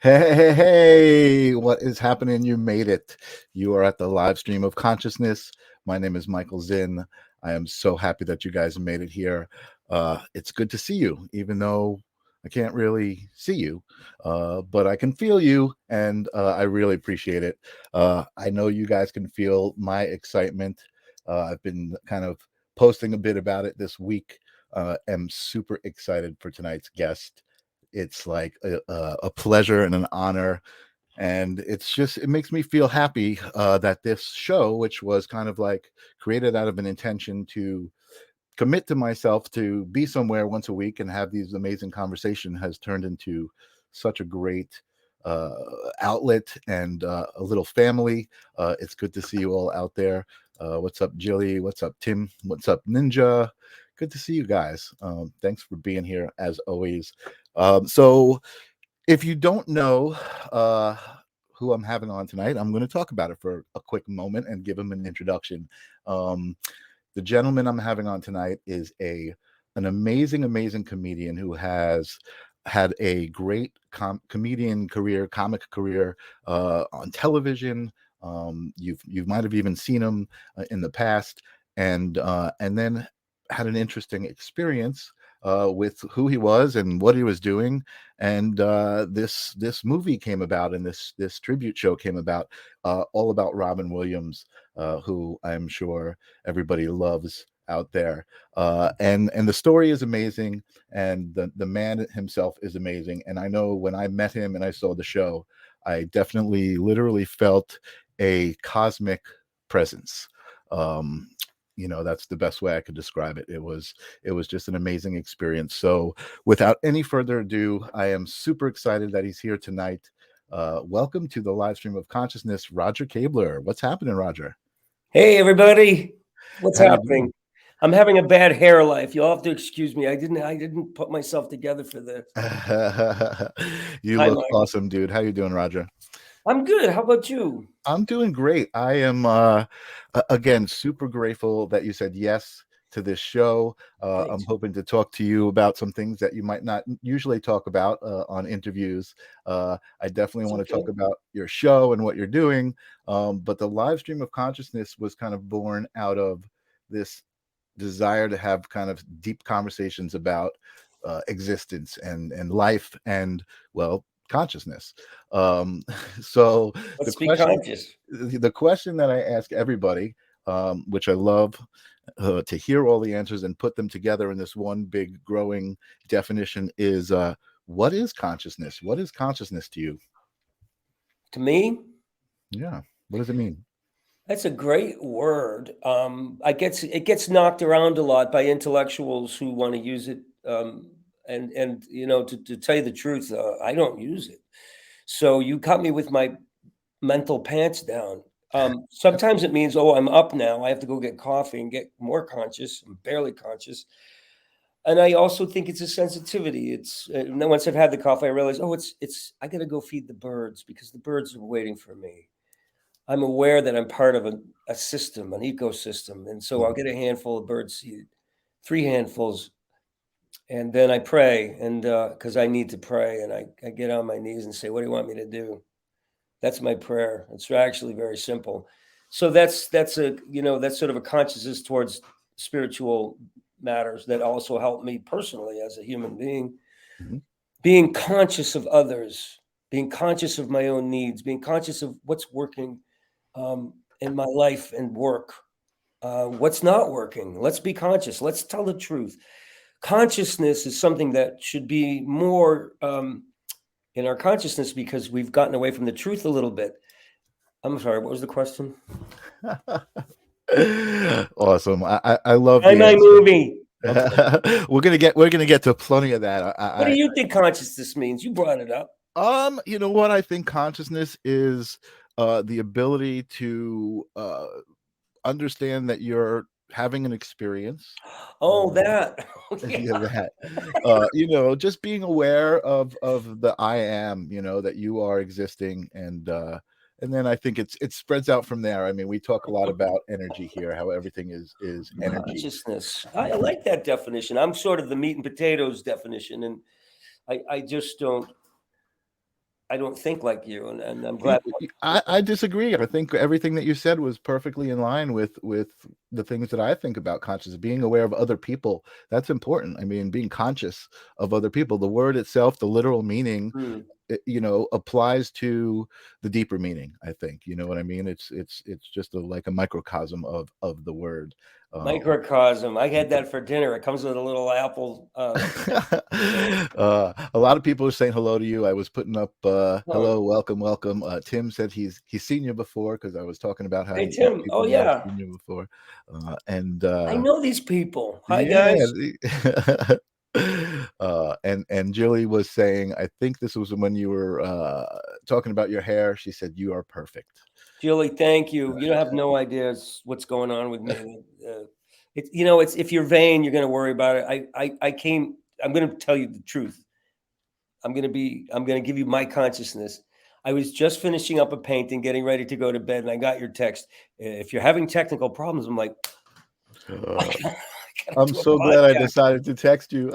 Hey, what is happening? You made it. You are at the live stream of consciousness. My name is Michael Zinn. I am so happy that you guys made it here. It's good to see you, even though I can't really see you, but I can feel you, and I really appreciate it. I know you guys can feel my excitement. I've been kind of posting a bit about it this week. Am super excited for tonight's guest. It's like a pleasure and an honor, and it makes me feel happy that this show, which was kind of like created out of an intention to commit to myself to be somewhere once a week and have these amazing conversations, has turned into such a great uh, outlet and a little family. It's good to see you all out there. What's up, Jilly? What's up, Tim? What's up, Ninja? Good to see you guys. Thanks for being here as always. So if you don't know who I'm having on tonight, I'm going to talk about it for a quick moment and give him an introduction. The gentleman I'm having on tonight is an amazing comedian who has had a great comedian career, comic career on television. You might have even seen him in the past, and then had an interesting experience with who he was and what he was doing, and this movie came about, and this tribute show came about, all about Robin Williams, who I'm sure everybody loves out there, and the story is amazing, and the man himself is amazing. And I know when I met him and I saw the show, I definitely literally felt a cosmic presence. um that's the best way I could describe it. It was just an amazing experience. So without any further ado, I am super excited that he's here tonight. Welcome to the live stream of consciousness, Roger Kabler. What's happening, Roger? Hey everybody, what's How you happening? doing? I'm having a bad hair life. You'll have to excuse me. I didn't put myself together for this. You Hi, look Mike. awesome, dude. How you doing, Roger? I'm good. How about you? I'm doing great. I am again super grateful that you said yes to this show. I'm Thanks. hoping to talk to you about some things that you might not usually talk about on interviews. I definitely It's want to okay. talk about your show and what you're doing. But the live stream of consciousness was kind of born out of this desire to have kind of deep conversations about existence and life and, well, consciousness. um so the Let's be question conscious. the question that I ask everybody, which I love, to hear all the answers and put them together in this one big growing definition, is what is consciousness? What is consciousness to you? To me, Yeah, what does it mean? that's a great word. It gets knocked around a lot by intellectuals who want to use it. And to tell you the truth, I don't use it. So you caught me with my mental pants down. Sometimes it means, oh, I'm up now. I have to go get coffee and get more conscious. I'm barely conscious. And I also think it's a sensitivity. And then once I've had the coffee, I realize, oh, it's. I got to go feed the birds because the birds are waiting for me. I'm aware that I'm part of a system, an ecosystem, and so I'll Mhm. get a handful of bird seed, 3 handfuls, and then I pray, and because I need to pray, and I get on my knees and say, what do you want me to do? That's my prayer. It's actually very simple. So that's sort of a consciousness towards spiritual matters that also help me personally as a human being. Mhm. Being conscious of others, being conscious of my own needs, being conscious of what's working in my life and work, what's not working. Let's be conscious. Let's tell the truth. Consciousness is something that should be more in our consciousness because we've gotten away from the truth a little bit. I'm sorry, what was the question? Awesome. I love Hi, the my answer. movie. Okay. We're gonna get to plenty of that. What do you think consciousness means? You brought it up. You know what? I think consciousness is the ability to understand that you're having an experience. Oh, Um, that. yeah, Yeah. that. Just being aware of the I am. That you are existing, and then I think it spreads out from there. I mean, we talk a lot about energy here, how everything is energy. Consciousness. I like that definition. I'm sort of the meat and potatoes definition, and I just don't. I don't think like you, and I'm glad. I disagree. I think everything that you said was perfectly in line with the things that I think about consciousness. Being aware of other people, that's important. I mean, being conscious of other people. The word itself, the literal meaning, applies to the deeper meaning. I think, you know what I mean. It's just like a microcosm of the word. Microcosm. I had that for dinner. It comes with a little apple. A lot of people are saying hello to you. I was putting up hello, welcome. Tim said he's seen you before, because I was talking about how Hey, Tim. Oh, people might have yeah. seen you before. And I know these people. Hi, yeah. guys. And Jilly was saying, I think this was when you were talking about your hair. She said, "You are perfect." Julie, thank you. You don't have no ideas what's going on with me. It's if you're vain, you're going to worry about it. I'm going to tell you the truth. I'm going to give you my consciousness. I was just finishing up a painting, getting ready to go to bed, and I got your text. If you're having technical problems, I'm like, Uh, I gotta I'm do a so glad I podcast. decided to text you.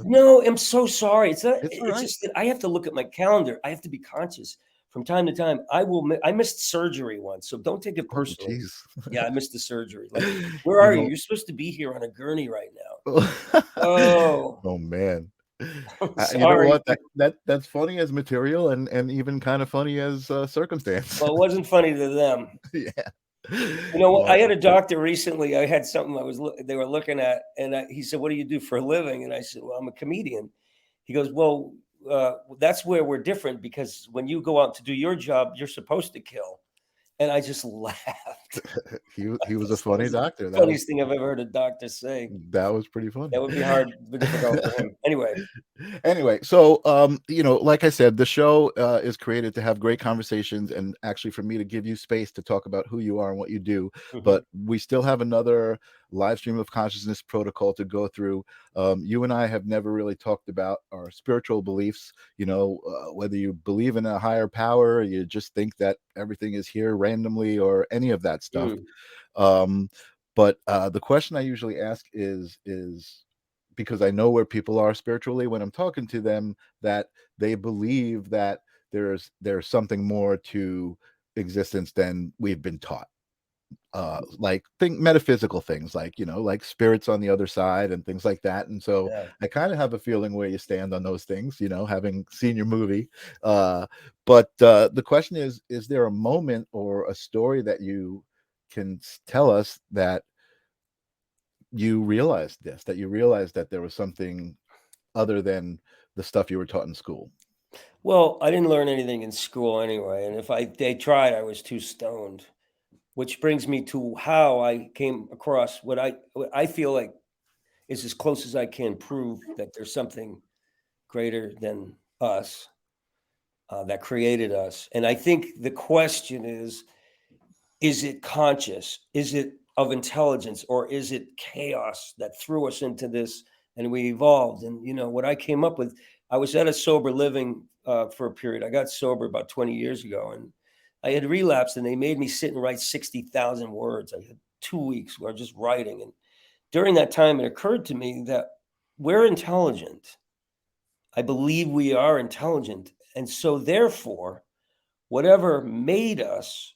No, I'm so sorry. It's not. It's all It's right. just that I have to look at my calendar. I have to be conscious from time to time. I missed surgery once, so don't take it Oh, personally. jeez. Yeah, I missed the surgery. Like, where You are you? know. You're supposed to be here on a gurney right now. Oh, Oh man. I'm You know sorry. what? That's funny as material, and even kind of funny as circumstance. Well, it wasn't funny to them. Yeah. You know what? Well, I had a doctor recently. I had something they were looking at, and he said, "What do you do for a living?" And I said, "Well, I'm a comedian." He goes, "Well, that's where we're different, because when you go out to do your job, you're supposed to kill." And I just laughed. he was a That funny was the doctor. funniest thing I've ever heard a doctor say. That was pretty funny. That would be difficult for him. Anyway. Anyway, so like I said, the show is created to have great conversations, and actually for me to give you space to talk about who you are and what you do. Mhm. But we still have another live stream of consciousness protocol to go through. You and I have never really talked about our spiritual beliefs, whether you believe in a higher power, or you just think that everything is here randomly, or any of that stuff. Mm. But the question I usually ask is because I know where people are spiritually when I'm talking to them, that they believe that there's something more to existence than we've been taught. Like think metaphysical things, like like spirits on the other side and things like that. And so Yeah. I kind of have a feeling where you stand on those things, having seen your movie. But the question is there a moment or a story that you can tell us that you realized that you realized that there was something other than the stuff you were taught in school? Well, I didn't learn anything in school anyway, and if they tried, I was too stoned. Which brings me to how I came across what I feel like is as close as I can prove that there's something greater than us, that created us. And I think the question is it conscious? Is it of intelligence, or is it chaos that threw us into this and we evolved? And what I came up with, I was at a sober living for a period. I got sober about 20 years ago, and I had relapsed, and they made me sit and write 60,000 words. I had 2 weeks where I was just writing. And during that time, it occurred to me that we're intelligent. I believe we are intelligent. And so, therefore, whatever made us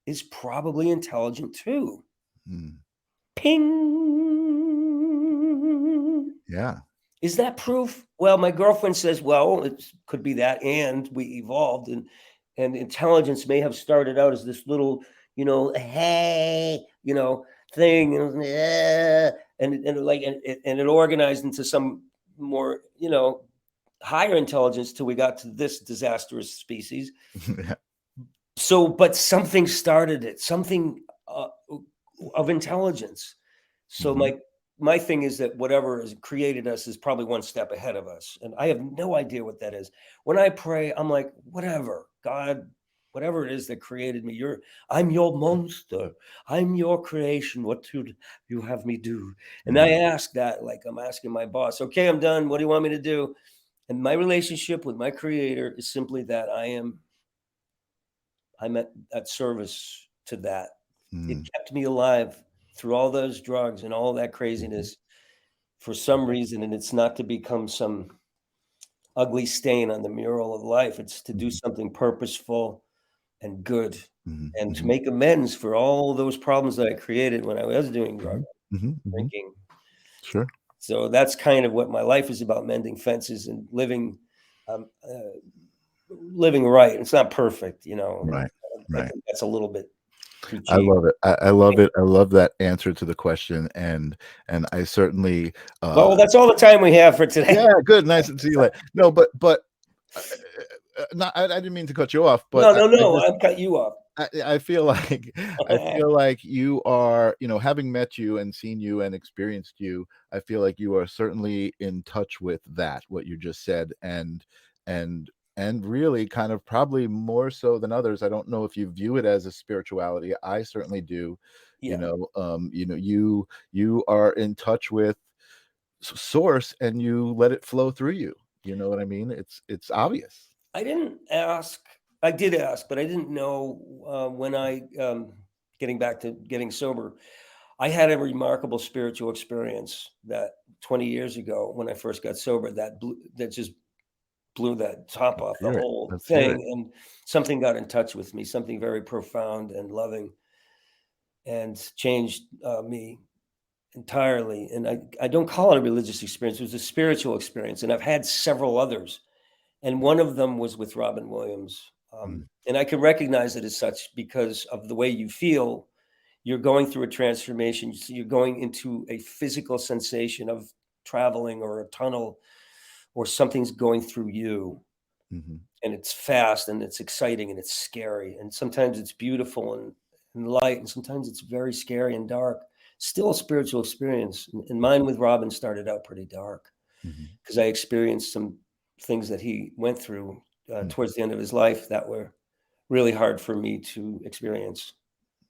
is probably intelligent too. Hmm. Ping. Yeah. Is that proof? Well, my girlfriend says, well, it could be that, and we evolved, and intelligence may have started out as this little, hey, thing, and it organized into some more, higher intelligence till we got to this disastrous species. Yeah. So, but something started it, something of intelligence. So Mhm. my thing is that whatever has created us is probably one step ahead of us, and I have no idea what that is. When I pray, I'm like, whatever, God, whatever it is that created me, I'm your monster. I'm your creation. What should you have me do? And I Mhm. ask that like I'm asking my boss. Okay, I'm done. What do you want me to do? And my relationship with my creator is simply that I'm at service to that. It Mhm. kept me alive through all those drugs and all that Mhm. craziness for some reason, and it's not to become some ugly stain on the mural of life. It's to do something purposeful and good, and to make amends for all those problems that I created when I was doing drugs, drinking. Sure. So that's kind of what my life is about: mending fences and living, living right. It's not perfect, you know. Right. I Right. think that's a little bit too I cheap. love it. I love it. I love that answer to the question, and I certainly, Well, that's all the time we have for today. yeah, good, nice to see you later. No, but, not I didn't mean to cut you off, but No, no, I no. just I've cut you off. I feel like you are, having met you and seen you and experienced you, I feel like you are certainly in touch with that, what you just said, and really kind of probably more so than others. I don't know if you view it as a spirituality. I certainly do. Yeah. You are in touch with source and you let it flow through you. You know what I mean? It's obvious. I didn't ask. I did ask, but I didn't know when I, getting back to getting sober, I had a remarkable spiritual experience that 20 years ago when I first got sober that just blew that top off the Hear it. whole Let's hear thing. it. And something got in touch with me, something very profound and loving, and changed me entirely. And I don't call it a religious experience. It was a spiritual experience. And I've had several others. And one of them was with Robin Williams. Mm, And I can recognize it as such because of the way you feel. You're going through a transformation. So you're going into a physical sensation of traveling or a tunnel, or something's going through you. mhm, And it's fast and it's exciting and it's scary. And sometimes it's beautiful and light. And sometimes it's very scary and dark. Still a spiritual experience. And mine with Robin started out pretty dark mhm, because I experienced some things that he went through mm, towards the end of his life that were really hard for me to experience.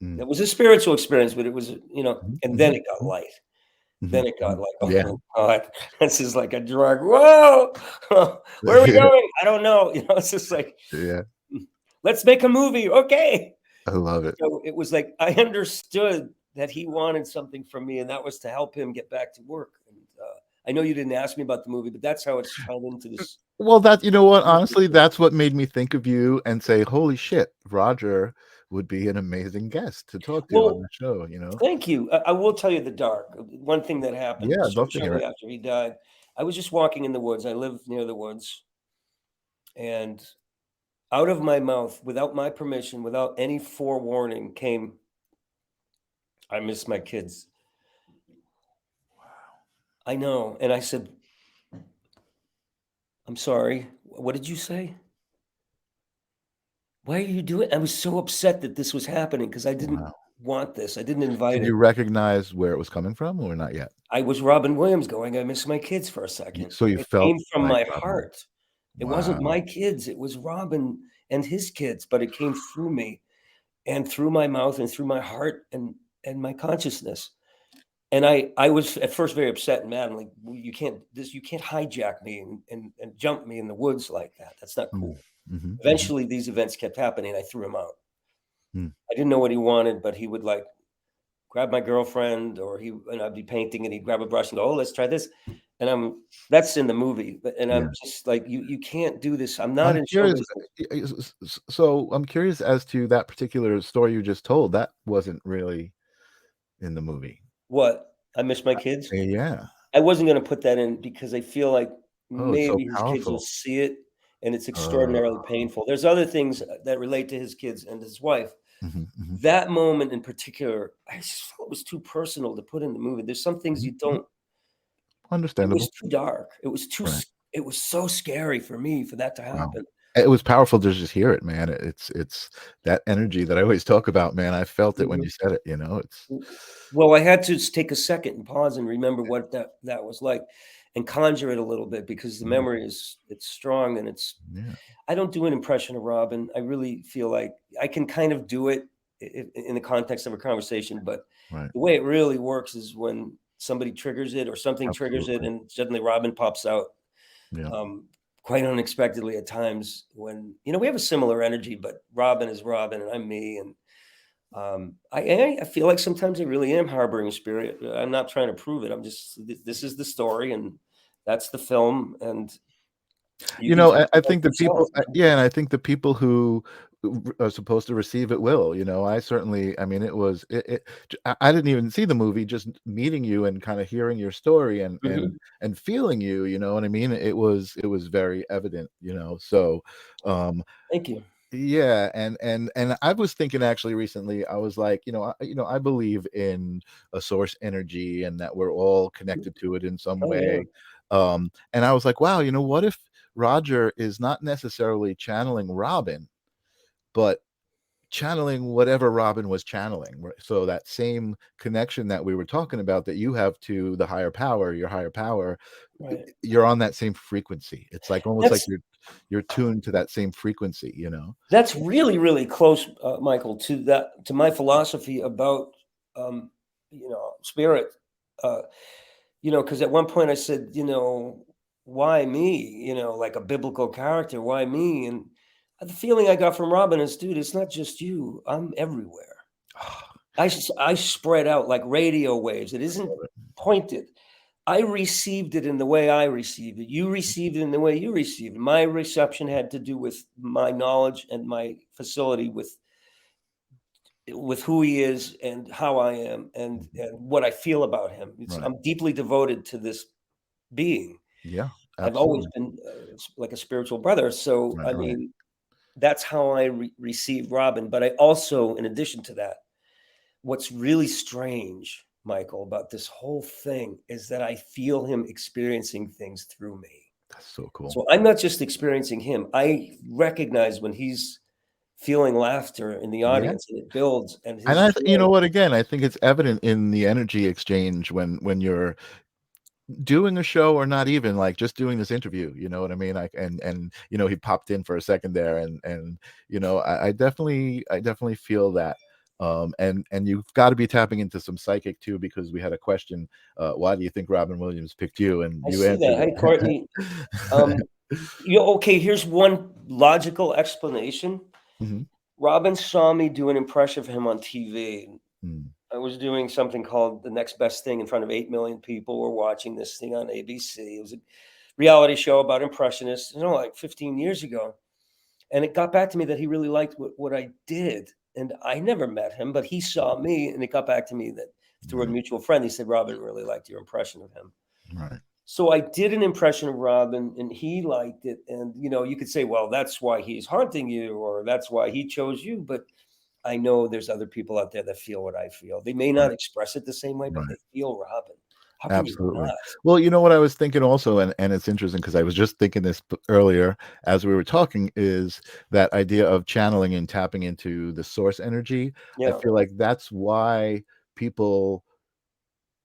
mm, It was a spiritual experience, but it was, mhm, and then mhm, it got mhm, light. mhm, Then it got mhm. like, oh Yeah. my God, this is like a drug. Whoa, where are we going? I don't know. It's just like, Yeah, let's make a movie. Okay. I love it. So it was like, I understood that he wanted something from me, and that was to help him get back to work. And I know you didn't ask me about the movie, but that's how it's tied into this. Well, you know what? Honestly, that's what made me think of you and say, "Holy shit, Roger would be an amazing guest to talk to on Well, the show," you know? thank you. I will tell you the dark. One thing that happened Yeah, I'd love to hear shortly it. after he died, I was just walking in the woods. I live near the woods, and out of my mouth, without my permission, without any forewarning, came, "I miss my kids." I know. And I said, "I'm sorry. What did you say? Why are you doing?" I was so upset that this was happening because I didn't Wow. want this. I didn't invite Did it. you recognize where it was coming from or not yet? I was Robin Williams going, "I miss my kids," for a second. So you It felt came from like my Robin Williams. heart. It wasn't Wow. my kids, it was Robin and his kids, but it came through me and through my mouth and through my heart and my consciousness. And I was at first very upset and mad. I'm like, "Well, you can't hijack me and jump me in the woods like that. That's not Mm. cool." Mhm, mhm, Eventually, these events kept happening. I threw him out. mm. I didn't know what he wanted, but he would, like, grab my girlfriend, or I'd be painting and he'd grab a brush and go, "Oh, let's try this." And that's in the movie, and Yeah. I'm just like, you can't do this. I'm not I'm in show curious, business." so I'm curious as to that particular story you just told, that wasn't really in the movie. What? I miss my kids? Yeah. I wasn't gonna put that in because I feel like Oh, it's so maybe his kids will powerful. see it, and it's Uh, extraordinarily painful. There's other things that relate to his kids and his wife. mhm, mhm, That moment in particular, I just felt it was too personal to put in the movie. There's some things mhm, you mhm. don't. It was Understandable. too dark. Right. It was so scary for me for that to Wow. happen. It was powerful to just hear it, man. It's that energy that I always talk about, man. I felt it when Mhm. you said it, you know? It's Well, I had to take a second and pause and remember what that was like, and conjure it a little bit because the mhm, memory it's strong, and yeah, I don't do an impression of Robin. I really feel like I can kind of do it in the context of a conversation, but right. the way it really works is when somebody triggers it or something triggers it, Absolutely. and suddenly Robin pops out, Yeah. um, quite unexpectedly at times when, we have a similar energy, but Robin is Robin and I'm me. And I feel like sometimes I really am harboring a spirit. I'm not trying to prove it. I'm just, this is the story, and that's the film. And You You can know, take I it like think the yourself, people, you know? yeah, and I think the people who are supposed to receive it will. You know, I certainly, I mean, it was, I didn't even see the movie, just meeting you and kind of hearing your story Mhm. and feeling you. You know what I mean? It was very evident. You know, so um, Thank you. yeah, and I was thinking actually recently, I was like, I believe in a source energy and that we're all connected to it in some Oh, yeah. way. And I was like, wow, what if Roger is not necessarily channeling Robin, but channeling whatever Robin was channeling. So that same connection that we were talking about that you have to the higher power, your higher power, Right. you're on that same frequency. It's like almost like That's you're tuned to that same frequency, that's really, really close, Michael, to my philosophy about, spirit. Uh, because at one point I said, "Why me?" Like a biblical character, "Why me?" And the feeling I got from Robin is, "Dude, it's not just you. I'm everywhere. I spread out like radio waves. It isn't pointed. I received it in the way I received it. You received it in the way you received it. My reception had to do with my knowledge and my facility with who he is and how I am and what I feel about him. Right. I'm deeply devoted to this being. Yeah, I've always absolutely. been like a spiritual brother. So, Right, I right. mean, that's how I received Robin. But I also, in addition to that, what's really strange, Michael, about this whole thing is that I feel him experiencing things through me. That's so cool. So I'm not just experiencing him. I recognize when he's feeling laughter in the Yeah. audience and it builds and And his you joy. know what, again, I think it's evident in the energy exchange when you're doing a show or not even like just doing this interview, you know what I mean? Like and he popped in for a second there and I definitely feel that. And you've got to be tapping into some psychic too, because we had a question, why do you think Robin Williams picked you? And I you see that. answered Hey, Courtney. it. Um, okay, here's one logical explanation. Mhm. Robin saw me do an impression of him on TV. Mm. I was doing something called The Next Best Thing in front of 8 million people were watching this thing on ABC. It was a reality show about impressionists, like 15 years ago. And it got back to me that he really liked what I did. And I never met him, but he saw me and it got back to me that through a Right, mutual friend, he said, Robin really liked your impression of him. right, So I did an impression of Robin and he liked it. And, you could say, well, that's why he's haunting you or that's why he chose you. But I know there's other people out there that feel what I feel. They may right, not express it the same way, but right. they feel Robin. How can you Absolutely. not? Well, you know what I was thinking also, and it's interesting because I was just thinking this earlier as we were talking, is that idea of channeling and tapping into the source energy. I Yeah. feel like that's why people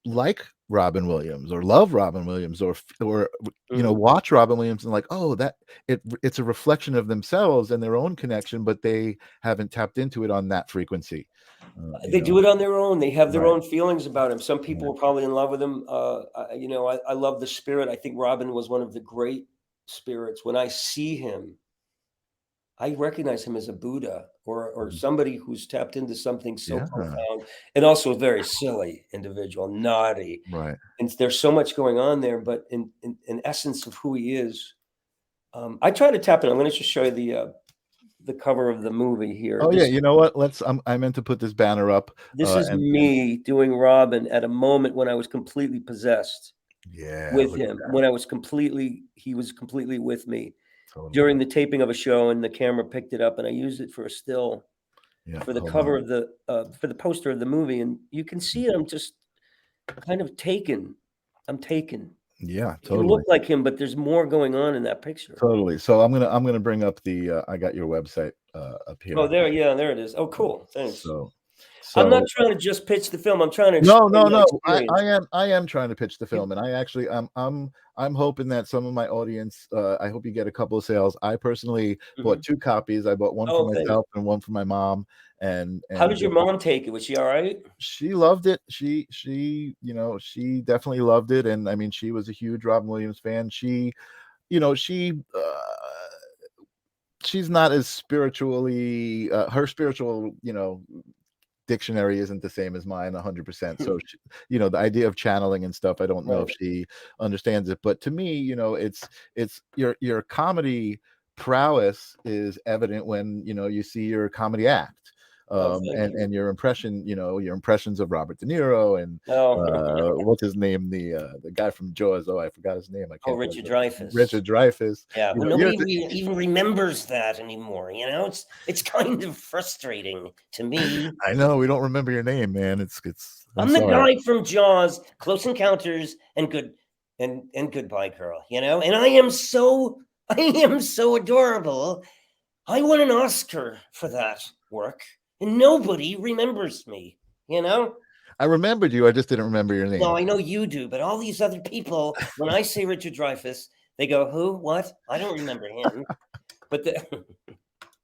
like Robin Williams or love Robin Williams or Mhm. watch Robin Williams and like, oh, that it's a reflection of themselves and their own connection, but they haven't tapped into it on that frequency. Uh, you They do know, it on their own. They have their right, own feelings about him. Some people right. are probably in love with him. I love the spirit. I think Robin was one of the great spirits. When I see him, I recognize him as a Buddha or Mhm. somebody who's tapped into something so Yeah, profound and also a very silly individual, naughty. right. And there's so much going on there, but in essence of who he is, I try to tap in. I'm going to just show you the cover of the movie here. Oh yeah, you know what? I meant to put this banner up, This is and me doing Robin at a moment when I was completely possessed yeah, with look at him, that. when he was completely with me Totally. during the taping of a show, and the camera picked it up, and I used it for a still Yeah, for the hold on. cover of for the poster of the movie, and you can see I'm just kind of taken. I'm taken. Yeah, It can look totally, like him, but there's more going on in that picture. totally. So I'm gonna bring up I got your website up Oh, here. there, yeah, there it is. Oh, cool. Thanks. So I'm not so trying to just pitch the film. I'm trying to no, explain no, my no. I experience. I am I am trying to pitch the You film, and I actually I'm hoping that some of my audience. I hope you get a couple of sales. I personally bought Mhm. 2 copies. I bought one for Oh, thanks. myself and one for my mom, How and did your mom take it? Was she alright? she loved it. She definitely loved it, and I mean, she was a huge Robin Williams fan. You know, she she's not as spiritually her spiritual, dictionary isn't the same as mine 100%. So you know, the idea of channeling and stuff, I don't know if Right. she understands it, but to me, you know, it's your comedy prowess is evident when, you know, you see your comedy act. Oh, thank you. And your impression, you know, your impressions of Robert De Niro and Oh, what's his name, the guy from Jaws. Oh, I forgot his name. I oh, can't think Richard of it. Dreyfuss. Richard Dreyfuss. Yeah, You well, know, nobody even remembers that anymore. You know, it's kind of frustrating to me. I know we don't remember your name, man. I'm I'm the sorry. guy from Jaws, Close Encounters, and Goodbye, Girl. You know, and I am so adorable. I won an Oscar for that work, and nobody remembers me. You know. I remembered you. I just didn't remember your No, name. I know you do, but all these other people, when I say Richard Dreyfuss, they go, "Who? What? I don't remember him." But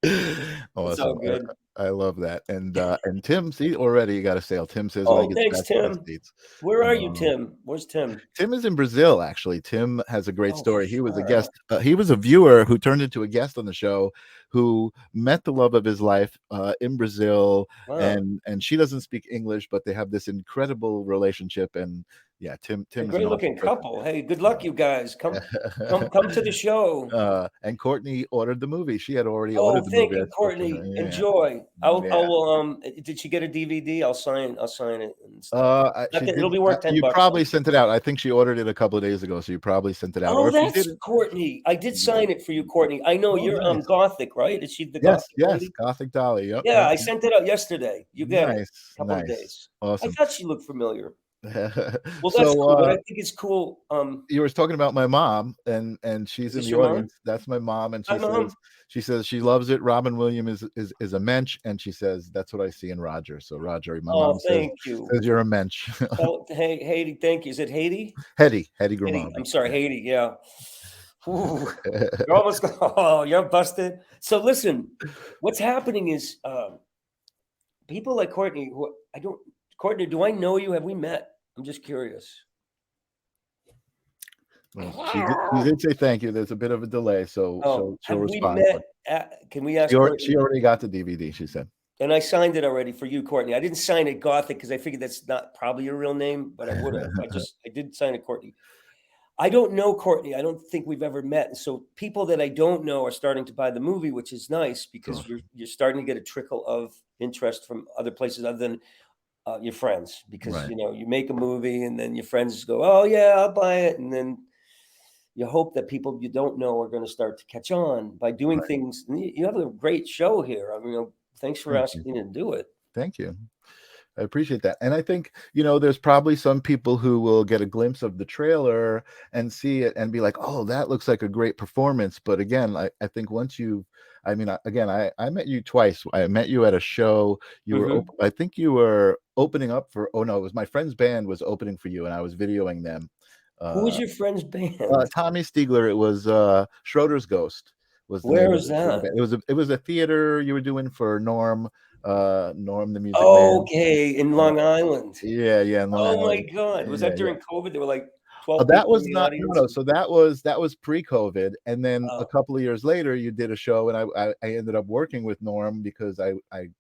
it's all Awesome. good. I love that. And Tim, see, already you got a sale. Tim says when he Oh, gets thanks, back to the Tim. States. Where are you, Um, Tim? Where's Tim? Tim is in Brazil, actually. Tim has a great Oh, for story. He was a sure. guest. He was a viewer who turned into a guest on the show, who met the love of his life in Brazil, Wow. and she doesn't speak English, but they have this incredible relationship. And yeah, A Tim's an great awesome looking person. couple. Hey, good luck, you guys. Come to the show. And Courtney ordered the movie. She had already ordered Oh, the thank movie. I you, spoke to her. Courtney. Yeah, Enjoy. I yeah. will. Did she get a DVD? I'll sign it and stuff. She It'll did. be worth 10 You bucks. probably sent it out. I think she ordered it a couple of days ago, so you probably sent it out. Or Oh, if you that's didn't, Courtney. I did yeah. sign it for you, Courtney. I know Oh, you're nice. Gothic, right? Is she the Yes, Gothic yes, lady? Gothic Dolly. Yep, Yeah, yep, I yep. sent it out yesterday. You get it. Nice, Couple of nice, days. I awesome. thought she looked familiar. Well, that's So, cool. What I think is cool. you were talking about my mom, and she's Is in this the your mom? audience. That's my mom, and Hi, Mom. she says she loves it. Robin Williams is a mensch, and she says that's what I see in Roger. So Roger, my Oh, mom thank you. says you're a mensch. Hey, Haiti, thank you. Is it Haiti? Hetty Haiti. I'm Grimaldi. sorry, Haiti. Yeah. Ooh, you're almost. Oh, you're busted. So listen, what's happening is people like Courtney. Who I don't. Courtney, do I know you? Have we met? I'm just curious. Well, she did say thank you. There's a bit of a delay, so Oh, she'll have we respond. But met? Can we ask she Courtney? already got the DVD. She said. And I signed it already for you, Courtney. I didn't sign it Gothic because I figured that's not probably your real name, but I would have. I did sign it Courtney. I don't know Courtney. I don't think we've ever met. And so people that I don't know are starting to buy the movie, which is nice because Cool. you're starting to get a trickle of interest from other places other than your friends. Because Right. you make a movie and then your friends go, "Oh yeah, I'll buy it," and then you hope that people you don't know are going to start to catch on by doing Right. things. And you have a great show here. I mean, thanks for Thank you. asking me to do it. Thank you. I appreciate that. And I think, there's probably some people who will get a glimpse of the trailer and see it and be like, oh, that looks like a great performance. But again, I think once I met you twice. I met you at a show. Hmm. I think you were opening up for, oh no, it was my friend's band was opening for you and I was videoing them. Who was Uh, your friend's band? Tommy Stiegler. It was Schroeder's Ghost was the Where name of is the that? band. It was a theater you were doing for Norm the Music Man. Okay, in Uh, Long Island. yeah, yeah, in Long Oh my Island. God. Was Yeah, that yeah. during COVID? There were like 12 That people in was the not no, audience. no. So that was pre-COVID, and then a Oh, couple of years later, you did a show, and I ended up working with Norm because I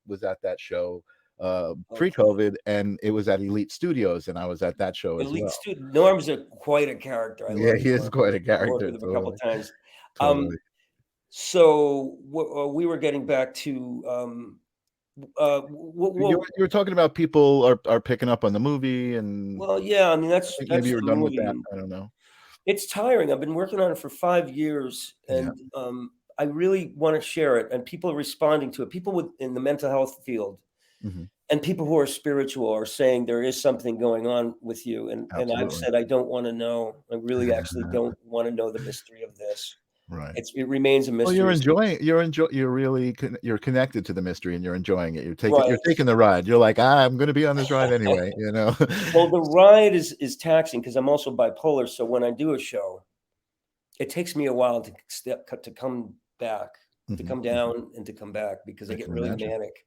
was at that show okay. pre-COVID, and it was at Elite Studios, and I was at that show as Elite well. student. Norm's quite a character. I Yeah, love he is Norm. quite a I worked character. with him a couple Totally, of times. totally. So we were getting back to You were talking about people are picking up on the movie, and well, yeah. I mean, I that's think maybe that's you were the done with movie, that. and I don't know. it's tiring. I've been working on it for 5 years, Yeah. and I really want to share it. And people are responding to it. People in the mental health field Mhm. and people who are spiritual are saying there is something going on with you. And I've Absolutely. said I don't want to know. I really actually don't want to know the mystery of this. Right. It remains a Well, you're mystery. enjoying you're really you're connected to the mystery and you're enjoying it. You're Right. taking the ride. You're like, I'm going to be on this ride anyway, you know. Well, the ride is taxing because I'm also bipolar. So when I do a show, it takes me a while to come back, to Mhm, come mhm. down and to come back because I I get can really imagine. manic.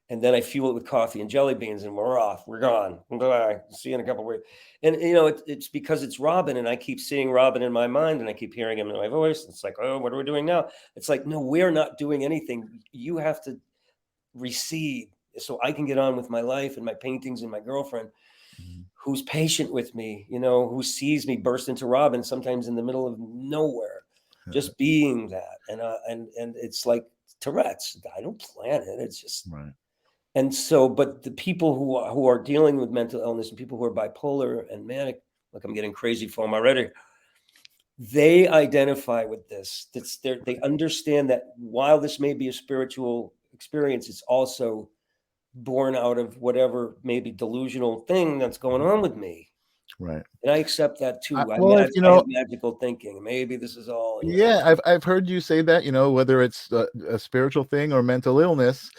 And then I fuel it with coffee and jelly beans, and we're off. We're gone. Bye. See you in a couple of weeks. And it's because it's Robin, and I keep seeing Robin in my mind, and I keep hearing him in my voice. It's like, oh, what are we doing now? It's like, no, we're not doing anything. You have to recede so I can get on with my life and my paintings and my girlfriend, Mhm. who's patient with me, who sees me burst into Robin sometimes in the middle of nowhere, just being that. And it's like Tourette's. I don't plan it. It's just, Right. and so, but the people who are dealing with mental illness and people who are bipolar and manic, like I'm getting crazy for them already, they identify with this. They understand that while this may be a spiritual experience, it's also born out of whatever maybe delusional thing that's going on with me. Right. And I accept that too. Well, if I have magical thinking. Maybe this is all, yeah, I've heard you say that, whether it's a spiritual thing or mental illness,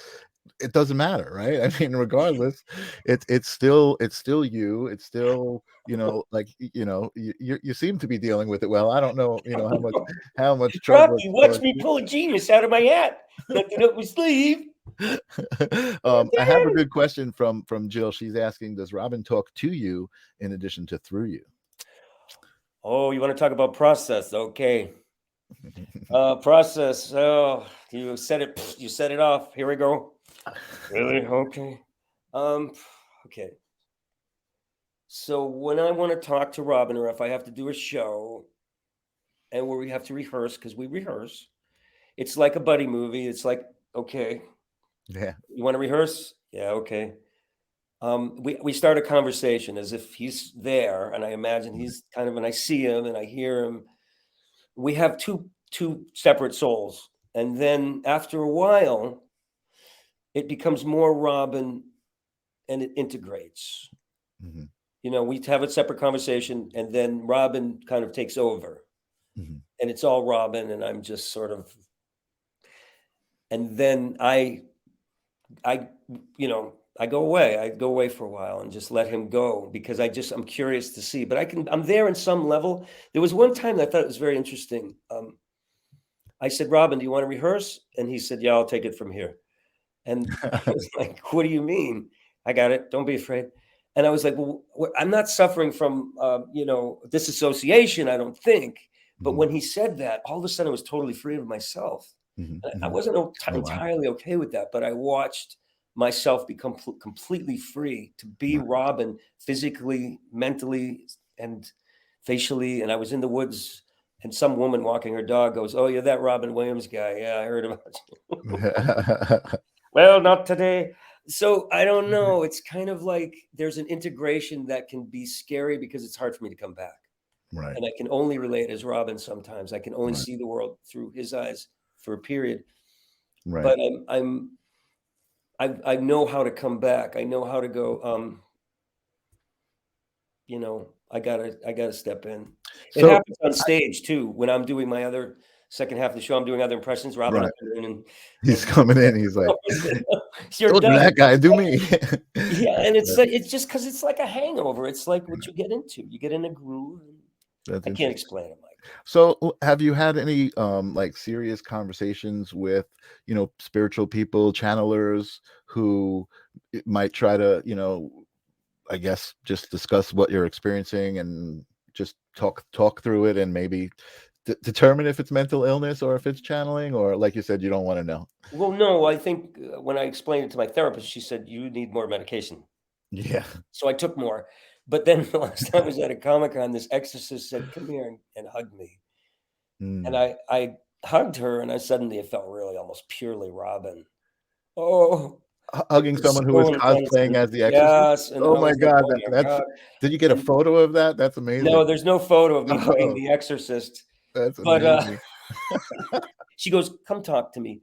it doesn't matter, right? I mean, regardless, it's still you. It's still, like, you seem to be dealing with it well. I don't know, how much trouble Rocky, it's watch caused me you. pull a genius out of my hat. Nothing up my sleeve. I have a good question from Jill. She's asking, does Robin talk to you in addition to through you? Oh, you want to talk about process? Okay. Process. Oh, you said it. You set it off. Here we go. Really? Okay. Um, okay. So when I want to talk to Robin, or if I have to do a show and where we have to rehearse, because we rehearse, it's like a buddy movie. It's like, okay, Yeah. you want to rehearse? Yeah, okay. We start a conversation as if he's there, and I imagine he's kind of, and I see him and I hear him. We have two separate souls, and then after a while, it becomes more Robin, and it integrates. Mhm. We have a separate conversation, and then Robin kind of takes over, Mhm. and it's all Robin, and I'm just sort of, and then I, I go away. I go away for a while and just let him go because I'm curious to see. But I'm there in some level. There was one time that I thought it was very interesting. I said, Robin, do you want to rehearse? And he said, yeah, I'll take it from here. And I was like, what do you mean? I got it. Don't be afraid. And I was like, well, I'm not suffering from, disassociation, I don't think. But Mhm. when he said that, all of a sudden I was totally free of myself. Mhm. I Mhm. wasn't Oh, wow. entirely okay with that, but I watched myself become completely free to be Right. Robin physically, mentally, and facially. And I was in the woods, and some woman walking her dog goes, "Oh, you're that Robin Williams guy? Yeah, I heard about you." Well, not today. So I don't know. It's kind of like there's an integration that can be scary because it's hard for me to come back. Right. And I can only relate as Robin sometimes. I can only Right. see the world through his eyes for a period. Right. But I know how to come back. I know how to go, I gotta step in. It So happens on stage too. When I'm doing my other second half of the show, I'm doing other impressions. Robin will right. come in and He's coming in. He's like, you're "Don't do done. that guy. Do me." Yeah, and it's just because it's like a hangover. It's like what you get into. You get in a groove. And That's I can't interesting. explain it, Mike. So, have you had any like serious conversations with spiritual people, channelers who might try to I guess just discuss what you're experiencing and just talk through it and maybe determine if it's mental illness or if it's channeling, or like you said, you don't want to know. Well, no, I think when I explained it to my therapist, she said you need more medication. Yeah. So I took more. But then the last time I was at a Comic Con, this exorcist said, "Come here and hug me." And Mm. I hugged her, and I suddenly it felt really almost purely Robin. Oh, it Hugging was someone who so is intense. cosplaying And as the Exorcist. yes, and Oh I my was like, God, "Oh my that's. god!" Did you get a And photo of that? That's no, amazing. there's no photo of me playing Oh, the exorcist. that's But amazing. she goes, "Come talk to me.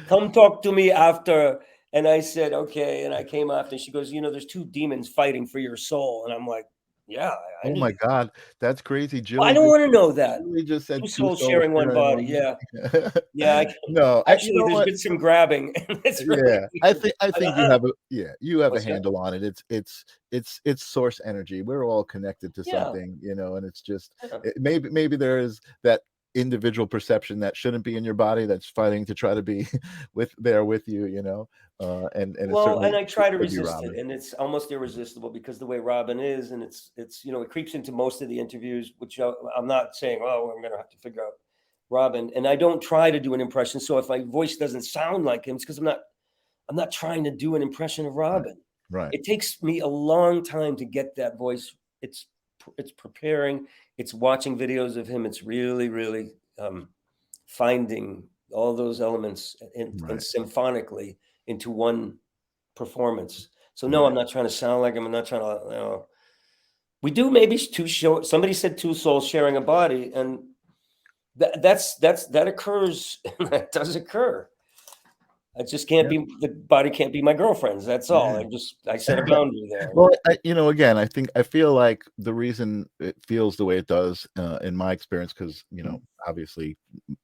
Come talk to me after." And I said, "Okay." And I came after. She goes, "There's two demons fighting for your soul." And I'm like, "Yeah, I Oh knew my that." God, that's crazy. Well, I don't want to know that. Julie just said Two two souls souls sharing one sharing body. one. Yeah. Yeah. No, you Actually, know there's what? been some grabbing. And it's really Yeah, I weird. think I think you have a What's that? handle on it. It's source energy. We're all connected to Yeah. something, and it's just Yeah. maybe there is that individual perception that shouldn't be in your body that's fighting to try to be with you, and it Well, and certainly I try to could be resist it, Robin. and it's almost irresistible because the way Robin is, and it's it creeps into most of the interviews, which I'm not saying, oh, I'm going to have to figure out Robin, and I don't try to do an impression. So if my voice doesn't sound like him, it's because I'm not trying to do an impression of Robin. Right. It takes me a long time to get that voice. It's preparing. It's watching videos of him. It's really finding all those elements and symphonically into one performance. So no, I'm not trying to sound like him. I'm not trying to. We do maybe two show. Somebody said two souls sharing a body, and that occurs. That does occur. I just can't be, the body can't be my girlfriend's. That's all. I set a boundary there. Well, again, I feel like the reason it feels the way it does, in my experience, because obviously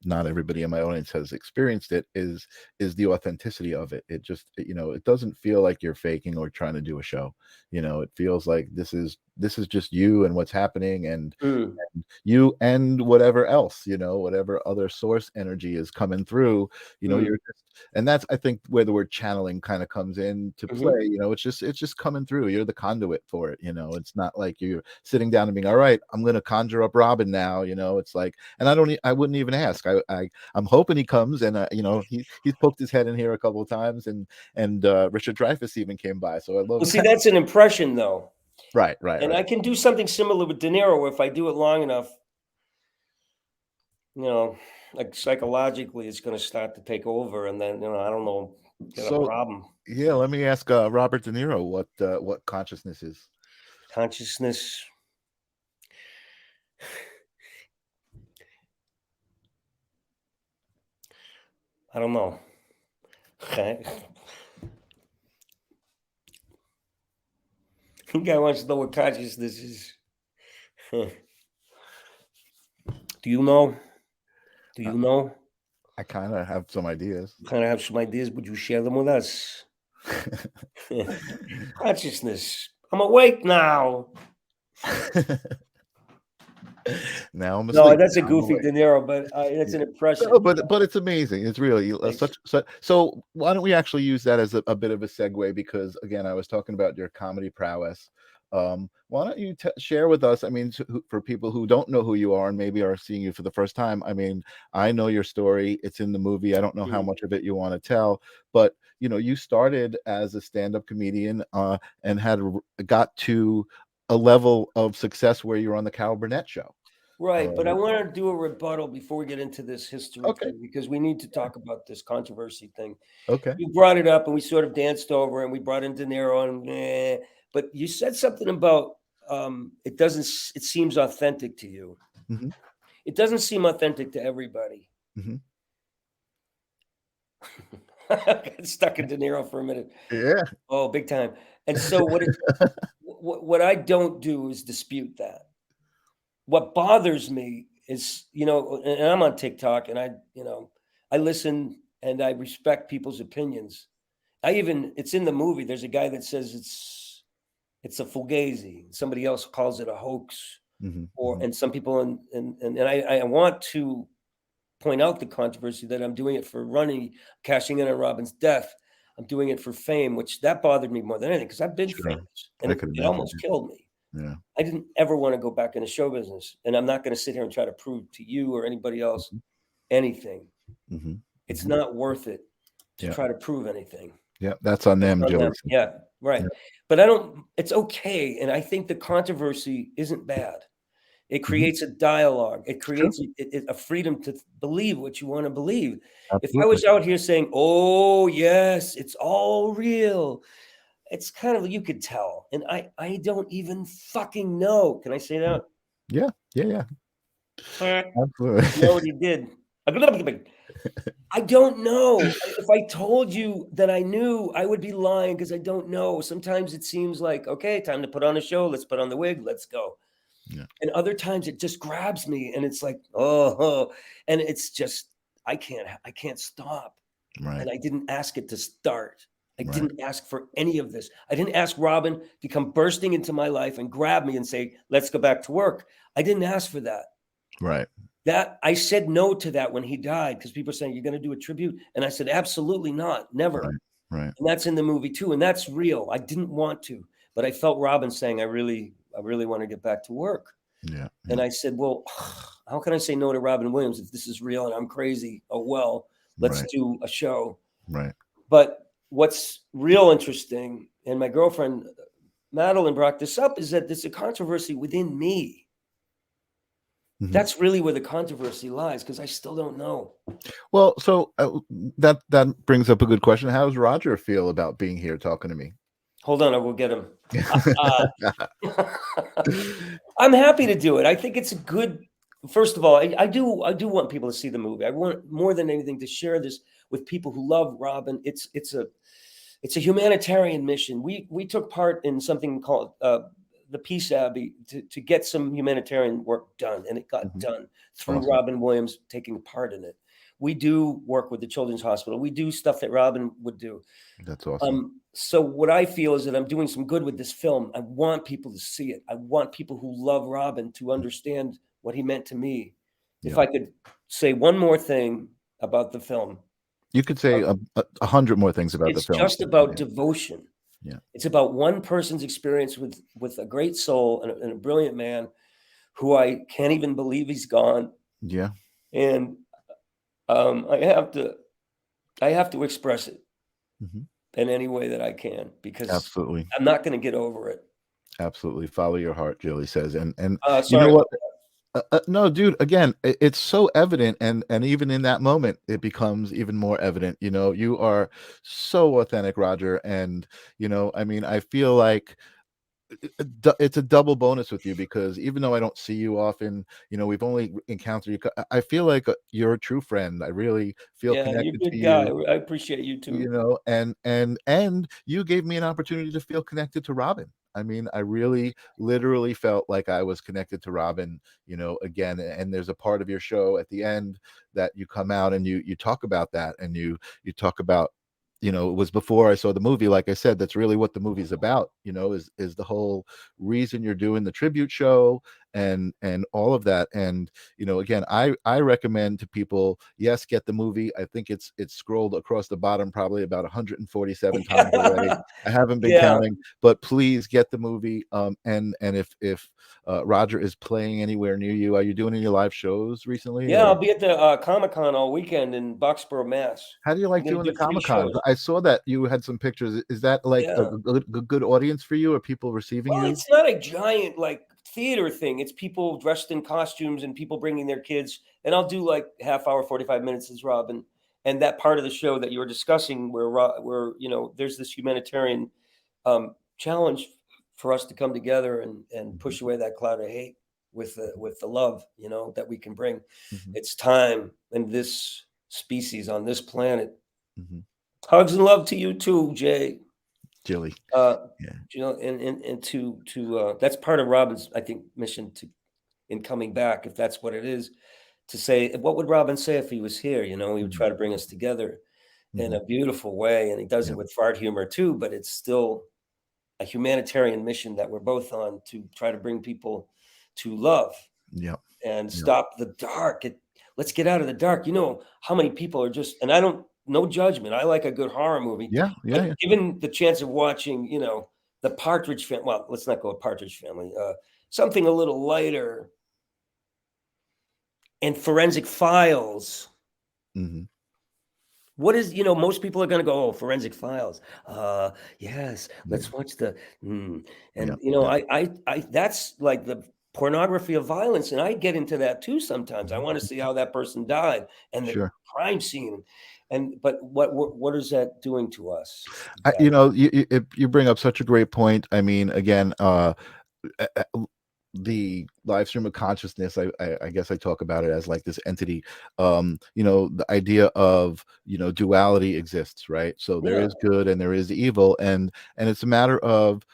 not everybody in my audience has experienced it, is the authenticity of it. It just, it doesn't feel like you're faking or trying to do a show. It feels like this is just you and what's happening, and you and whatever else, whatever other source energy is coming through, you're just, and that's, I think, where the word channeling kind of comes in to play. It's just coming through. You're the conduit for it. It's not like you're sitting down and being, all right, I'm going to conjure up Robin now. It's like, and I wouldn't even ask. I'm hoping he comes, and he's poked his head in here a couple of times, and Richard Dreyfuss even came by. So I love. Well, see, that's an impression, though. Right. And I can do something similar with De Niro if I do it long enough. Like psychologically, it's going to start to take over, and then I don't know, get a problem. Yeah, let me ask Robert De Niro what consciousness is. Consciousness. I don't know. The guy wants to know what consciousness is. Do you know? Do you know? I kind of have some ideas. Would you share them with us? Consciousness. I'm awake now. Now I'm asleep. No, that's a goofy De Niro, but it's an impression. No, but it's amazing. It's really so. Why don't we actually use that as a bit of a segue? Because again, I was talking about your comedy prowess. Why don't you share with us? I mean, for people who don't know who you are and maybe are seeing you for the first time. I mean, I know your story. It's in the movie. I don't know how much of it you want to tell, but you started as a stand-up comedian and got to a level of success where you're on the Carol Burnett show. Right, but I want to do a rebuttal before we get into this history thing, because we need to talk about this controversy thing. Okay. You brought it up, and we sort of danced over, and we brought in De Niro, and but you said something about it seems authentic to you. It doesn't seem authentic to everybody. I got stuck in De Niro for a minute. Yeah. Oh, big time. And so what I don't do is dispute that. What bothers me is, and I'm on TikTok, and I listen and I respect people's opinions. It's in the movie. There's a guy that says it's a fugazi. Somebody else calls it a hoax, and some people, and I want to point out the controversy that I'm doing it for cashing in on Robin's death. I'm doing it for fame, which that bothered me more than anything, because I've been famous, and it almost killed me. Yeah. I didn't ever want to go back into show business, and I'm not going to sit here and try to prove to you or anybody else anything. It's not worth it to try to prove anything. Yeah, that's on them, Joe. Yeah, right. Yeah. But it's okay. And I think the controversy isn't bad. It creates a dialogue. It creates a freedom to believe what you want to believe. Absolutely. If I was out here saying, oh, yes, it's all real, it's kind of, you could tell. And I don't even fucking know. Can I say that? Yeah. Absolutely. You know what he did? I don't know. If I told you that I knew, I would be lying, because I don't know. Sometimes it seems like, okay, time to put on a show. Let's put on the wig. Let's go. Yeah. And other times it just grabs me, and it's like, oh, and it's just, I can't stop. Right. And I didn't ask it to start. I didn't ask for any of this. I didn't ask Robin to come bursting into my life and grab me and say, let's go back to work. I didn't ask for that. Right. That I said no to that when he died, because people are saying, you're going to do a tribute. And I said, absolutely not. Never. Right. And that's in the movie too. And that's real. I didn't want to, but I felt Robin saying, I really want to get back to work. Yeah. And I said, well, how can I say no to Robin Williams if this is real and I'm crazy? Oh, well, let's do a show. Right. But what's real interesting, and my girlfriend Madeline brought this up, is that there's a controversy within me. Mhm. That's really where the controversy lies, because I still don't know. Well, so that brings up a good question. How does Roger feel about being here talking to me? Hold on, I will get him. I'm happy to do it. I think it's a good. First of all, I do want people to see the movie. I want more than anything to share this with people who love Robin. It's a humanitarian mission. We took part in something called the Peace Abbey to get some humanitarian work done, and it got done through Awesome. Robin Williams taking part in it. We do work with the Children's Hospital. We do stuff that Robin would do. That's awesome. So what I feel is that I'm doing some good with this film. I want people to see it. I want people who love Robin to understand what he meant to me. If I could say one more thing about the film. You could say 100 more things about the It's film. just about devotion. Yeah. It's about one person's experience with a great soul and a brilliant man who I can't even believe he's gone. Yeah. And I have to express it in any way that I can, because Absolutely. I'm not going to get over it. Absolutely. Follow your heart, Jilly says. And Sorry, you know what? No, dude, again, it's so evident. And even in that moment, it becomes even more evident. You know, you are so authentic, Roger. And, you know, I mean, I feel like it's a double bonus with you, because even though I don't see you often, you know, we've only encountered you. I feel like you're a true friend. I really feel Yeah, you're a connected to good guy. you. I appreciate you too. You know, and you gave me an opportunity to feel connected to Robin. I mean, I really literally felt like I was connected to Robin, you know, again. And there's a part of your show at the end that you come out and you talk about that, and you talk about, you know, it was before I saw the movie. Like I said, that's really what the movie's about, you know, is the whole reason you're doing the tribute show and all of that. And, you know, again, I recommend to people, yes, get the movie. I think it's scrolled across the bottom probably about 147 times already. I haven't been Yeah. counting, but please get the movie. And if Roger is playing anywhere near you, are you doing any live shows recently? Yeah, Or I'll be at the Comic-Con all weekend in Boxborough, Mass. how do you I'm like gonna doing do the 3 Comic-Cons? shows. I saw that you had some pictures. Is that like a Yeah. good audience for you? Are people receiving Well, you? it's not a giant like theater thing. It's people dressed in costumes and people bringing their kids. And I'll do like half hour, 45 minutes as Robin. And that part of the show that you were discussing, where you know there's this humanitarian challenge for us to come together and push away that cloud of hate with the love, you know, that we can bring. It's time in this species on this planet. Hugs and love to you too, Jay. Jilly. Yeah. You know, and to that's part of Robin's, I think, mission in coming back, if that's what it is, to say, what would Robin say if he was here? You know, he would try to bring us together in a beautiful way, and he does it with fart humor too, but it's still a humanitarian mission that we're both on, to try to bring people to love and stop the dark. Let's get out of the dark. You know how many people are just, and I don't, no judgment. I like a good horror movie. But given the chance of watching, you know, the Partridge Family, well, let's not go with Partridge Family, something a little lighter, and Forensic Files. What is, you know, most people are going to go, oh, Forensic Files. Yes, let's watch the, and you know, I that's like the pornography of violence, and I get into that too sometimes. I want to see how that person died and the crime scene, but what is that doing to us? You know, you bring up such a great point. I mean, again, the live stream of consciousness, I guess I talk about it as like this entity. You know, the idea of, you know, duality exists, right? So there is good and there is evil, and it's a matter of,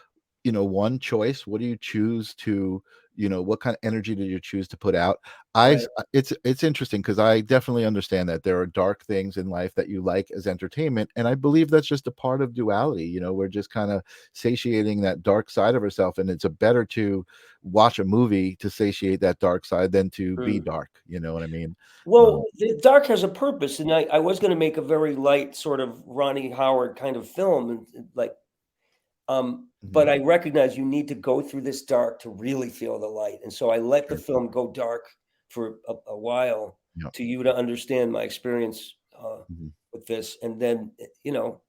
you know, one choice. What do you choose to, you know, what kind of energy do you choose to put out? It's interesting, because I definitely understand that there are dark things in life that you like as entertainment, and I believe that's just a part of duality. You know, we're just kind of satiating that dark side of ourselves, and it's a better to watch a movie to satiate that dark side than to be dark. You know what I mean? Well, the dark has a purpose, and I was going to make a very light sort of Ronnie Howard kind of film, and like, but I recognize you need to go through this dark to really feel the light. And so I let the film go dark for a while to you to understand my experience with this. And then, you know,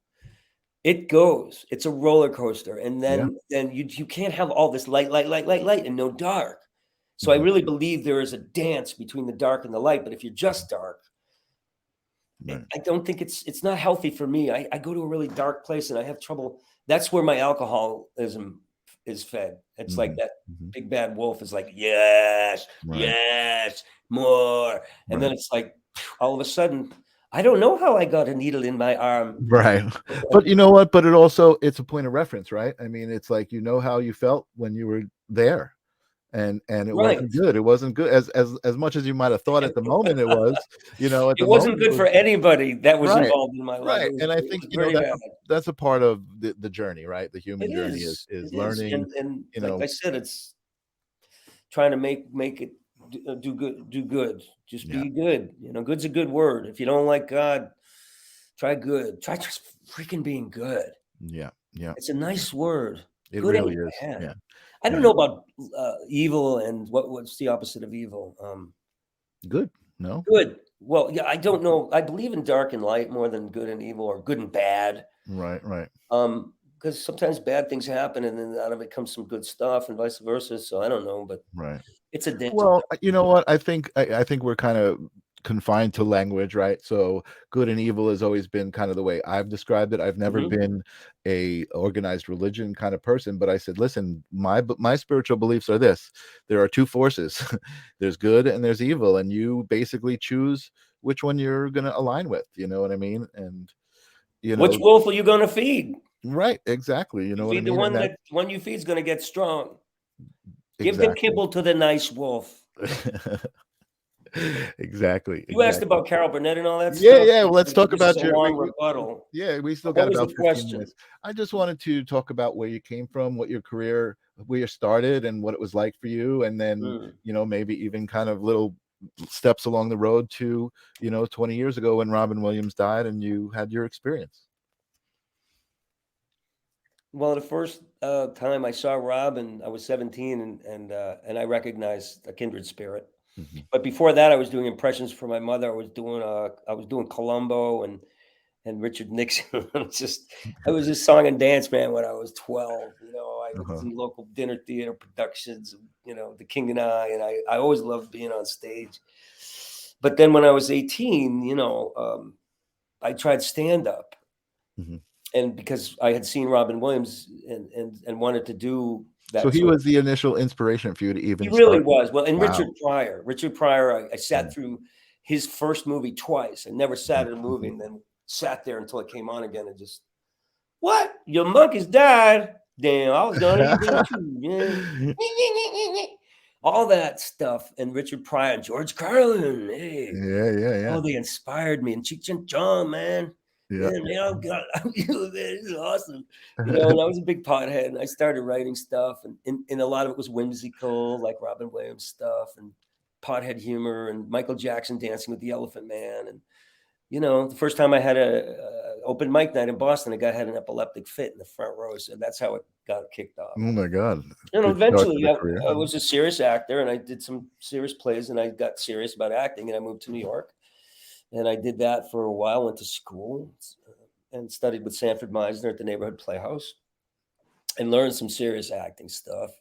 It goes. It's a roller coaster, and Yeah. then you can't have all this light, and no dark. So I Mhm. really believe there is a dance between the dark and the light. But if you're just dark, Right. I don't think it's not healthy for me. I go to a really dark place and I have trouble. That's where my alcoholism is fed. It's like Mhm. that Mhm. big bad wolf is like, yes, Right. yes, more. And then Right. it's like all of a sudden, I don't know how I got a needle in my arm. Right. But you know what? But it also it's a point of reference, right? I mean, it's like you know how you felt when you were there. And it Right. wasn't good. It wasn't good as much as you might have thought at the moment it was, at It the wasn't moment it good was for anybody that was right. involved in my life. Right. And I It think, was pretty bad. that's a part of the journey, right? The human It journey is. is It is. learning, And you like know I said, it's trying to make it do good, do good. Just yeah. be good. Good's a good word. If you don't like God, try good. Try just freaking being good. Yeah. Yeah. It's a nice word. It Good really ain't is. bad. Yeah. I don't Yeah. know about evil and what's the opposite of evil. Good. No? Good. Well, yeah, I don't know. I believe in dark and light more than good and evil or good and bad. Right, right. Because sometimes bad things happen and then out of it comes some good stuff and vice versa. So I don't know, but Right. it's a dance of Well, you know what? I think we're kind of confined to language, right? So good and evil has always been kind of the way I've described it. I've never Mhm. been a organized religion kind of person, but I said, listen, my spiritual beliefs are this. There are two forces. There's good and there's evil, and you basically choose which one you're going to align with, you know what I mean? And you Which know, wolf are you gonna feed? right, exactly. You You know what I feed the mean? And one that that one you feed is gonna get strong. Give the exactly. kibble to the nice wolf. Exactly, You asked exactly. about Carol Burnett and all that Yeah, stuff. yeah, well, let's I give talk you such about a your long rebuttal. yeah, we still What got was about the 15 question? minutes. I just wanted to talk about where you came from, what your career where you started and what it was like for you, and then, Mm. maybe even kind of little steps along the road to, 20 years ago when Robin Williams died and you had your experience. Well, the first time I saw Robin, I was 17, and I recognized a kindred spirit. Mhm. But before that, I was doing impressions for my mother. I was doing Columbo and Richard Nixon. I was just song and dance man when I was 12. I was Uh-huh. in local dinner theater productions, The King and I always loved being on stage. But then when I was 18, I tried stand up. Mhm. And because I had seen Robin Williams and wanted to do So that he sort of, was the initial inspiration for you to he even really start. was. Well, and Wow. Richard Pryor, I sat Mhm. through his first movie twice. I never sat Mhm. in a movie Mhm. and then sat there until it came on again and just, what? Your monkeys died? Damn, I was gonna eat them too, man. All that stuff. And Richard Pryor and George Carlin. Hey, Yeah, yeah, yeah. oh, they inspired me. And Cheech and Chong, man. Yeah. Man, they all got, man, this is awesome. And I was a big pothead and I started writing stuff. And a lot of it was whimsical, like Robin Williams stuff and pothead humor and Michael Jackson dancing with the Elephant Man. And the first time I had a open mic night in Boston, a guy had an epileptic fit in the front row, so that's how it got kicked off. Oh my god. And Good start to eventually, the career. I was a serious actor, and I did some serious plays, and I got serious about acting, and I moved to New York, and I did that for a while. Went to school and studied with Sanford Meisner at the Neighborhood Playhouse, and learned some serious acting stuff.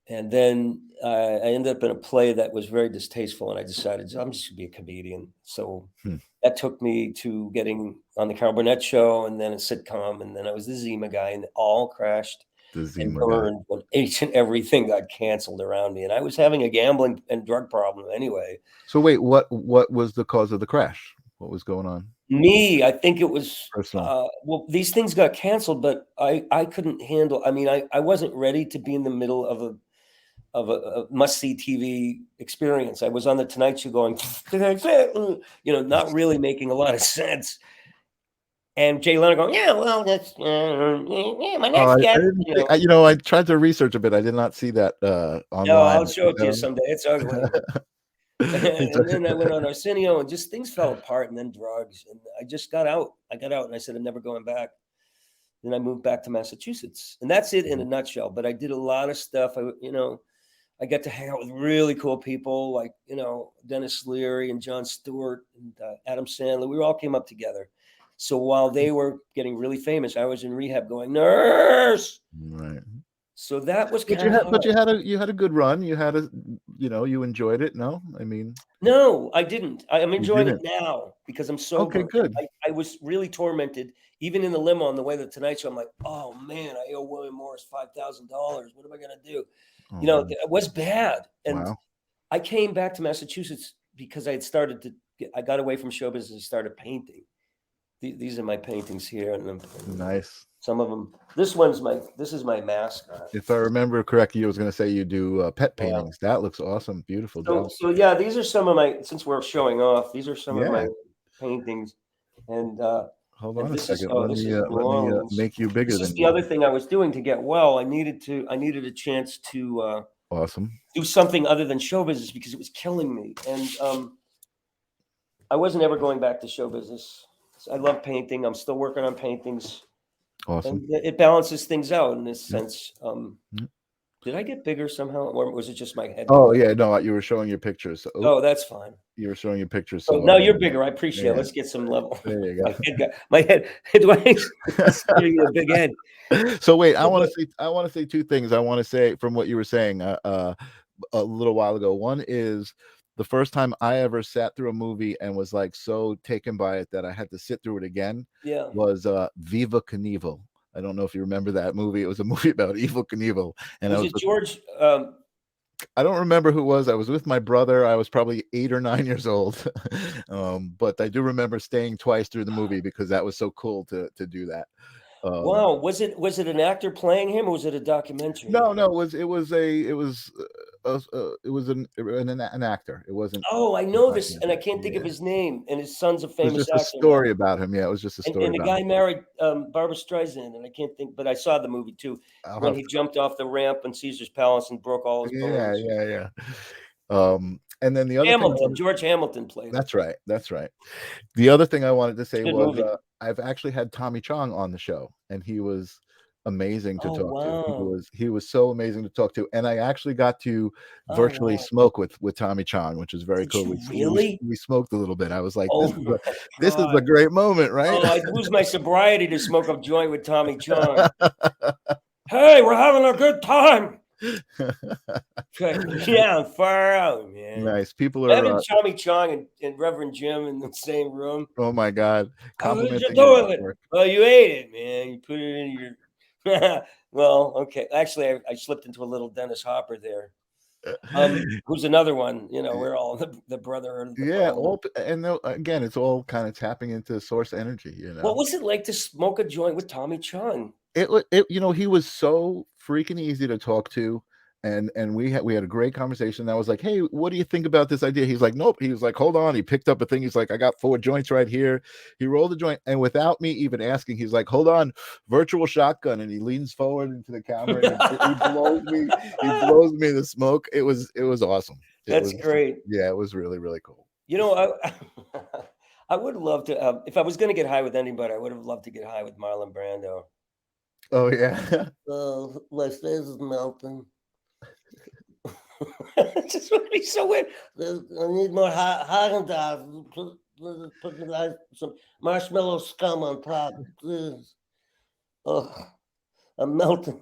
And then I ended up in a play that was very distasteful, and I decided I'm just gonna be a comedian. So Hmm. that took me to getting on the Carol Burnett show, and then a sitcom, and then I was the Zima guy, and it all crashed The and Zima guy. burned when each and everything got canceled around me. And I was having a gambling and drug problem anyway. So wait, what was the cause of the crash? What was going on? Me, I think it was Personal. well, these things got canceled, but I couldn't handle. I mean, I wasn't ready to be in the middle of a must-see TV experience. I was on the Tonight Show going, not really making a lot of sense. And Jay Leno going, yeah, well, that's yeah, my Oh, next I guest, didn't see I tried to research a bit. I did not see that, No, online. I'll show Is it to that you on someday. It's ugly. And then I went on Arsenio and just things fell apart and then drugs. And I just got out. I got out and I said, I'm never going back. Then I moved back to Massachusetts. And that's it in a Mhm. nutshell. But I did a lot of stuff. I got to hang out with really cool people like, Dennis Leary and Jon Stewart and Adam Sandler. We all came up together. So while they were getting really famous, I was in rehab going, nurse. Right. So that was But kind of hard. you had a good run. You had a, you know, you enjoyed it. No, I mean, No, I didn't. I'm you enjoying it didn't. now because I'm Okay, sober. good. I was really tormented, even in the limo on the way to the Tonight Show. I'm like, oh man, I owe William Morris $5,000. What am I gonna do? Oh, You know, man. it was bad. And Wow. I came back to Massachusetts because I had started to I got away from show business and started painting. These are my paintings here, and Nice. some of them. This is my mascot. If I remember correctly, you was going to say you do pet Yeah. paintings. That looks awesome. Beautiful job. So yeah, these are some of my. Since we're showing off, these are some of my Yeah. paintings, and Hold and on a this is second. Let this me is New Orleans. make you bigger This is than the you. other thing I was doing to get well. I needed a chance to Awesome. do something other than show business because it was killing me, and I wasn't ever going back to show business. I love painting. I'm still working on paintings, Awesome. and it balances things out in this Yep. sense. Yep. Did I get bigger somehow, or was it just my head? Oh yeah, no, you were showing your pictures. Oh, that's fine. You were showing your pictures. So So now you're bigger. I appreciate it. yeah. Let's get some level. There you go. My head. Dwayne's giving you a big head. So wait, I want to say two things. I want to say from what you were saying a little while ago. One is the first time I ever sat through a movie and was like so taken by it that I had to sit through it again. Yeah. Was Viva Knievel. I don't know if you remember that movie. It was a movie about Evil Knievel, and Was it George? I don't remember who it was. I was with my brother. I was probably 8 or 9 years old, but I do remember staying twice through the movie because that was so cool to do that. Wow. Was it an actor playing him, or was it a documentary? No, it was an actor. It wasn't. Oh, I know this, and I can't think of his name. And his son's a It was famous just a actor. story about him. Yeah, it was just a story. And the about guy him. married Barbara Streisand, and I can't think. But I saw the movie too when he jumped off the ramp in Caesar's Palace and broke all his bones. Yeah. And then the other Hamilton, George Hamilton played. That's right. That's right. The other thing I wanted to say Good was movie. I've actually had Tommy Chong on the show, and he was amazing to talk to. He was so amazing to talk to, and I actually got to virtually smoke with Tommy Chong, which is very cool. Really? We smoked a little bit. I was like, Oh this is a great moment, right? Oh, I'd lose my sobriety to smoke a joint with Tommy Chong. Hey, we're having a good time. Yeah, far out, man. Nice. People are having Tommy Chong and Reverend Jim in the same room. Oh my God. How did you do it? Well, you ate it, man. You put it in your well, okay. Actually, I slipped into a little Dennis Hopper there. Who's another one? You know, we're all the brother. Again, it's all kind of tapping into source energy. You know, what was it like to smoke a joint with Tommy Chong? You know, he was so freaking easy to talk to, and we had a great conversation. I was like, hey, what do you think about this idea? He's like, nope. He was like, hold on. He picked up a thing. He's like, I got 4 joints right here. He rolled the joint, and without me even asking, he's like, hold on, virtual shotgun, and he leans forward into the camera and he blows me the smoke. It was awesome. That's great. Yeah, it was really, really cool. You know, I would love to if I was going to get high with anybody, I would have loved to get high with Marlon Brando. Oh yeah. My face is melting. It just would be so weird. I need more Haagen-Dazs. Put some marshmallow scum on top. Oh, I'm melting.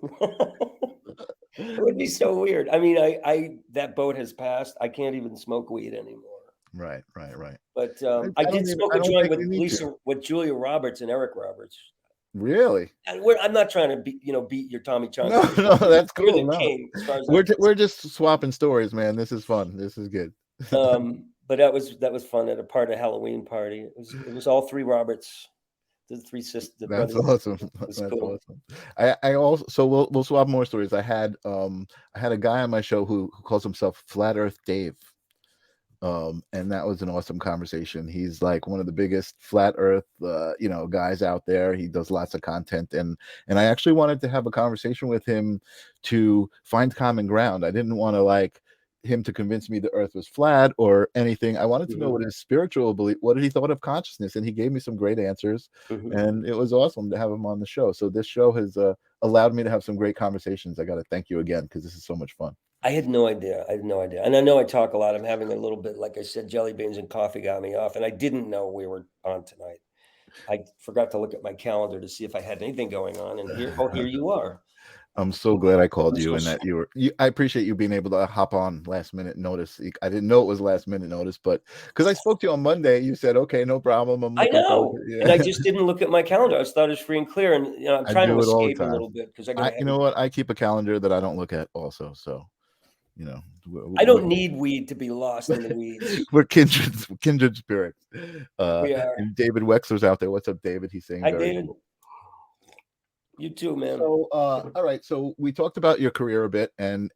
It would be so weird. I mean, I that boat has passed. I can't even smoke weed anymore. Right. But I did smoke a joint with Julia Roberts and Eric Roberts. Really? I'm not trying to beat your Tommy Chong. No, that's cool. You're the king, as far as we're just swapping stories, man. This is fun. This is good. But that was fun at a Halloween party. It was all 3 Roberts, the 3 sisters. That's awesome. That's cool. Awesome. I also we'll swap more stories. I had a guy on my show who calls himself Flat Earth Dave. And that was an awesome conversation. He's like one of the biggest flat earth guys out there. He does lots of content, and I actually wanted to have a conversation with him to find common ground. I didn't want to like him to convince me the earth was flat or anything. I wanted to know what his spiritual belief, what he thought of consciousness, and he gave me some great answers. And it was awesome to have him on the show. So this show has allowed me to have some great conversations. I got to thank you again because this is so much fun. I had no idea. And I know I talk a lot. I'm having a little bit, like I said, jelly beans and coffee got me off. And I didn't know we were on tonight. I forgot to look at my calendar to see if I had anything going on. And here you are. I'm so glad I called I'm you so and that I appreciate you being able to hop on last minute notice. I didn't know it was last minute notice, but because I spoke to you on Monday, you said, okay, no problem. I'm I looking forward know, to it. and I Yeah. just didn't look at my calendar. I thought it was free and clear, and I'm I trying to do it all the escape a time. little bit because I got to You have. know what? I keep a calendar that I don't look at also. So, you know, I don't need weed to be lost in the weeds. we're kindred spirits. We are. And David Wexler's out there. What's up, David? He's saying Hi, very David. cool. You too, man. So, all right. So we talked about your career a bit and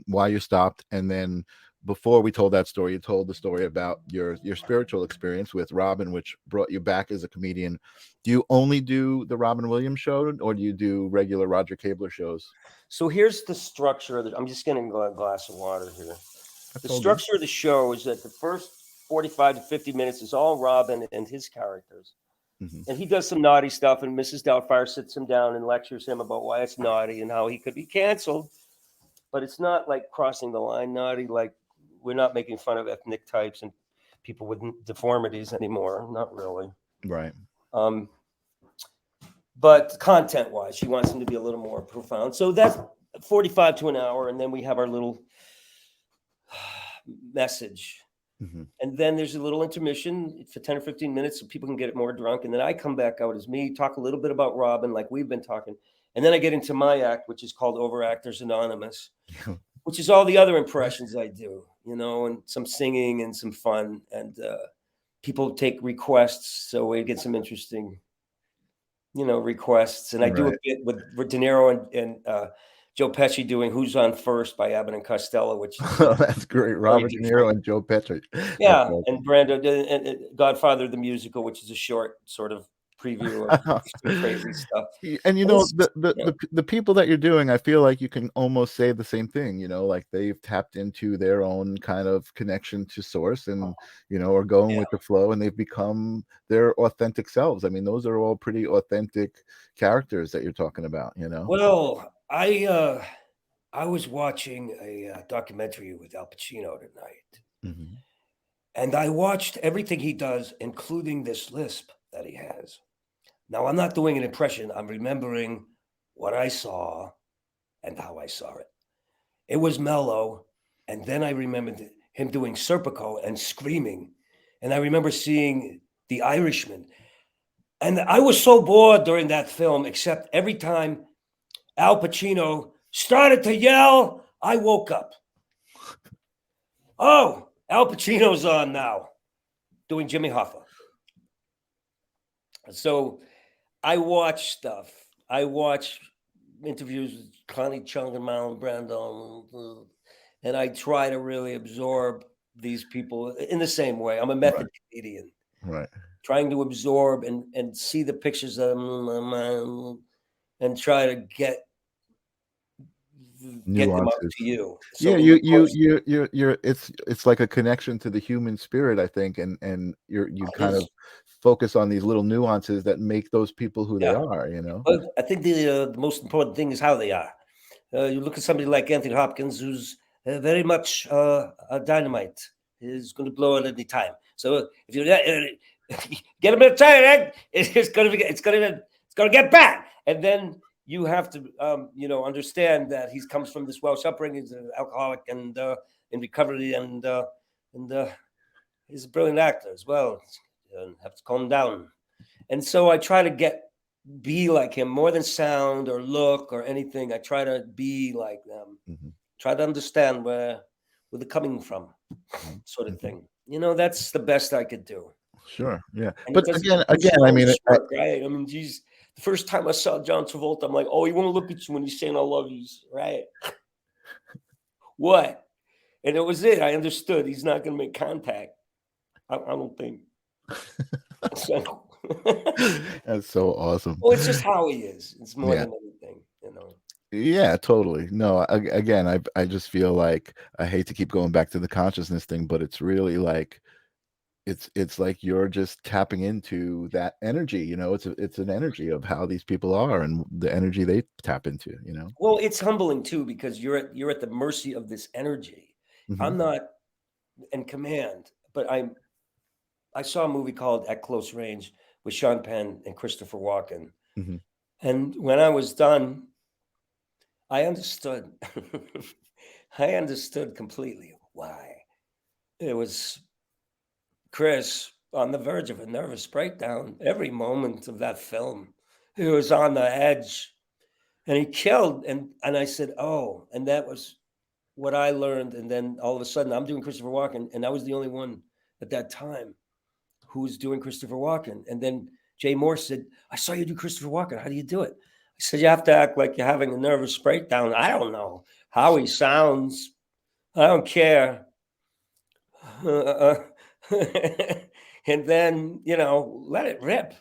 why you stopped, and then before we told that story, you told the story about your spiritual experience with Robin, which brought you back as a comedian. Do you only do the Robin Williams show, or do you do regular Roger Kabler shows? So here's the structure of I'm just getting a glass of water here. The structure of the show is that the first 45 to 50 minutes is all Robin and his characters. Mm-hmm. And he does some naughty stuff, and Mrs. Doubtfire sits him down and lectures him about why it's naughty and how he could be canceled. But it's not like crossing the line naughty, like we're not making fun of ethnic types and people with deformities anymore. Not really. Right. But content-wise, she wants him to be a little more profound. So that's 45 to an hour, and then we have our little message. Mm-hmm. And then there's a little intermission for 10 or 15 minutes so people can get more drunk. And then I come back out as me, talk a little bit about Robin, like we've been talking. And then I get into my act, which is called Overactors Anonymous, which is all the other impressions I do, and some singing and some fun. And people take requests. So we get some interesting, requests. And I do a bit with De Niro and Joe Pesci doing "Who's on First" by Abbott and Costello, which is that's great. Robert De Niro and Joe Pesci. Yeah, and Brando and Godfather the Musical, which is a short sort of preview of some crazy stuff. And the people that you're doing, I feel like you can almost say the same thing. Like they've tapped into their own kind of connection to source, and are going with the flow, and they've become their authentic selves. I mean, those are all pretty authentic characters that you're talking about. Well, I was watching a documentary with Al Pacino tonight, mm-hmm. and I watched everything he does, including this lisp that he has. Now, I'm not doing an impression. I'm remembering what I saw and how I saw it. It was mellow, and then I remembered him doing Serpico and screaming, and I remember seeing The Irishman. And I was so bored during that film, except every time Al Pacino started to yell, I woke up. Oh, Al Pacino's on now, doing Jimmy Hoffa. So I watch stuff. I watch interviews with Connie Chung and Marlon Brando, and I try to really absorb these people in the same way. I'm a method comedian. Right. Trying to absorb and see the pictures of them and try to get them up to you. So you're it's like a connection to the human spirit, I think, and you kind of focus on these little nuances that make those people who they are. But I think the most important thing is how they are. You look at somebody like Anthony Hopkins, who's very much a dynamite. He's going to blow at any time. So if you get a bit tired, it's going to get bad, and then you have to, understand that he comes from this Welsh upbringing. He's an alcoholic and in recovery, and he's a brilliant actor as well. Have to calm down, and so I try to be like him more than sound or look or anything. I try to be like them. Mm-hmm. Try to understand where they're coming from, sort of thing. That's the best I could do. Sure, yeah. And but again, I mean, right? I mean, geez. The first time I saw John Travolta, I'm like, oh, he won't look at you when he's saying I love you, right? What? And it was it. I understood. He's not going to make contact. I don't think. That's so awesome. Well, it's just how he is. It's more than anything, Yeah, totally. No, again, I just feel like I hate to keep going back to the consciousness thing, but it's really like it's like you're just tapping into that energy. It's an energy of how these people are and the energy they tap into. Well, it's humbling too, because you're at the mercy of this energy. Mm-hmm. I'm not in command, but I saw a movie called At Close Range with Sean Penn and Christopher Walken. Mm-hmm. And when I was done, I understood. I understood completely why. It was Chris on the verge of a nervous breakdown every moment of that film. He was on the edge, and he killed. And I said, "Oh," and that was what I learned. And then all of a sudden, I'm doing Christopher Walken, and I was the only one at that time who was doing Christopher Walken. And then Jay Morse said, "I saw you do Christopher Walken. How do you do it?" I said, "You have to act like you're having a nervous breakdown. I don't know how he sounds. I don't care." And then, let it rip.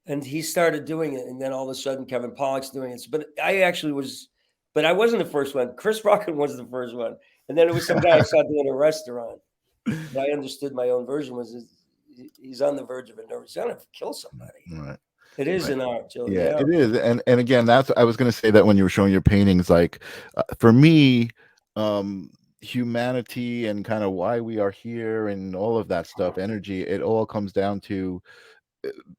And he started doing it. And then all of a sudden, Kevin Pollak's doing it. But I wasn't the first one. Chris Rocken was the first one. And then it was some guy I saw doing a restaurant. But I understood my own version was he's on the verge of a nervous. He's going to kill somebody. Right. It is an art, Joe. Yeah, it is. And again, I was going to say that when you were showing your paintings, like for me, humanity and kind of why we are here and all of that stuff, energy, it all comes down to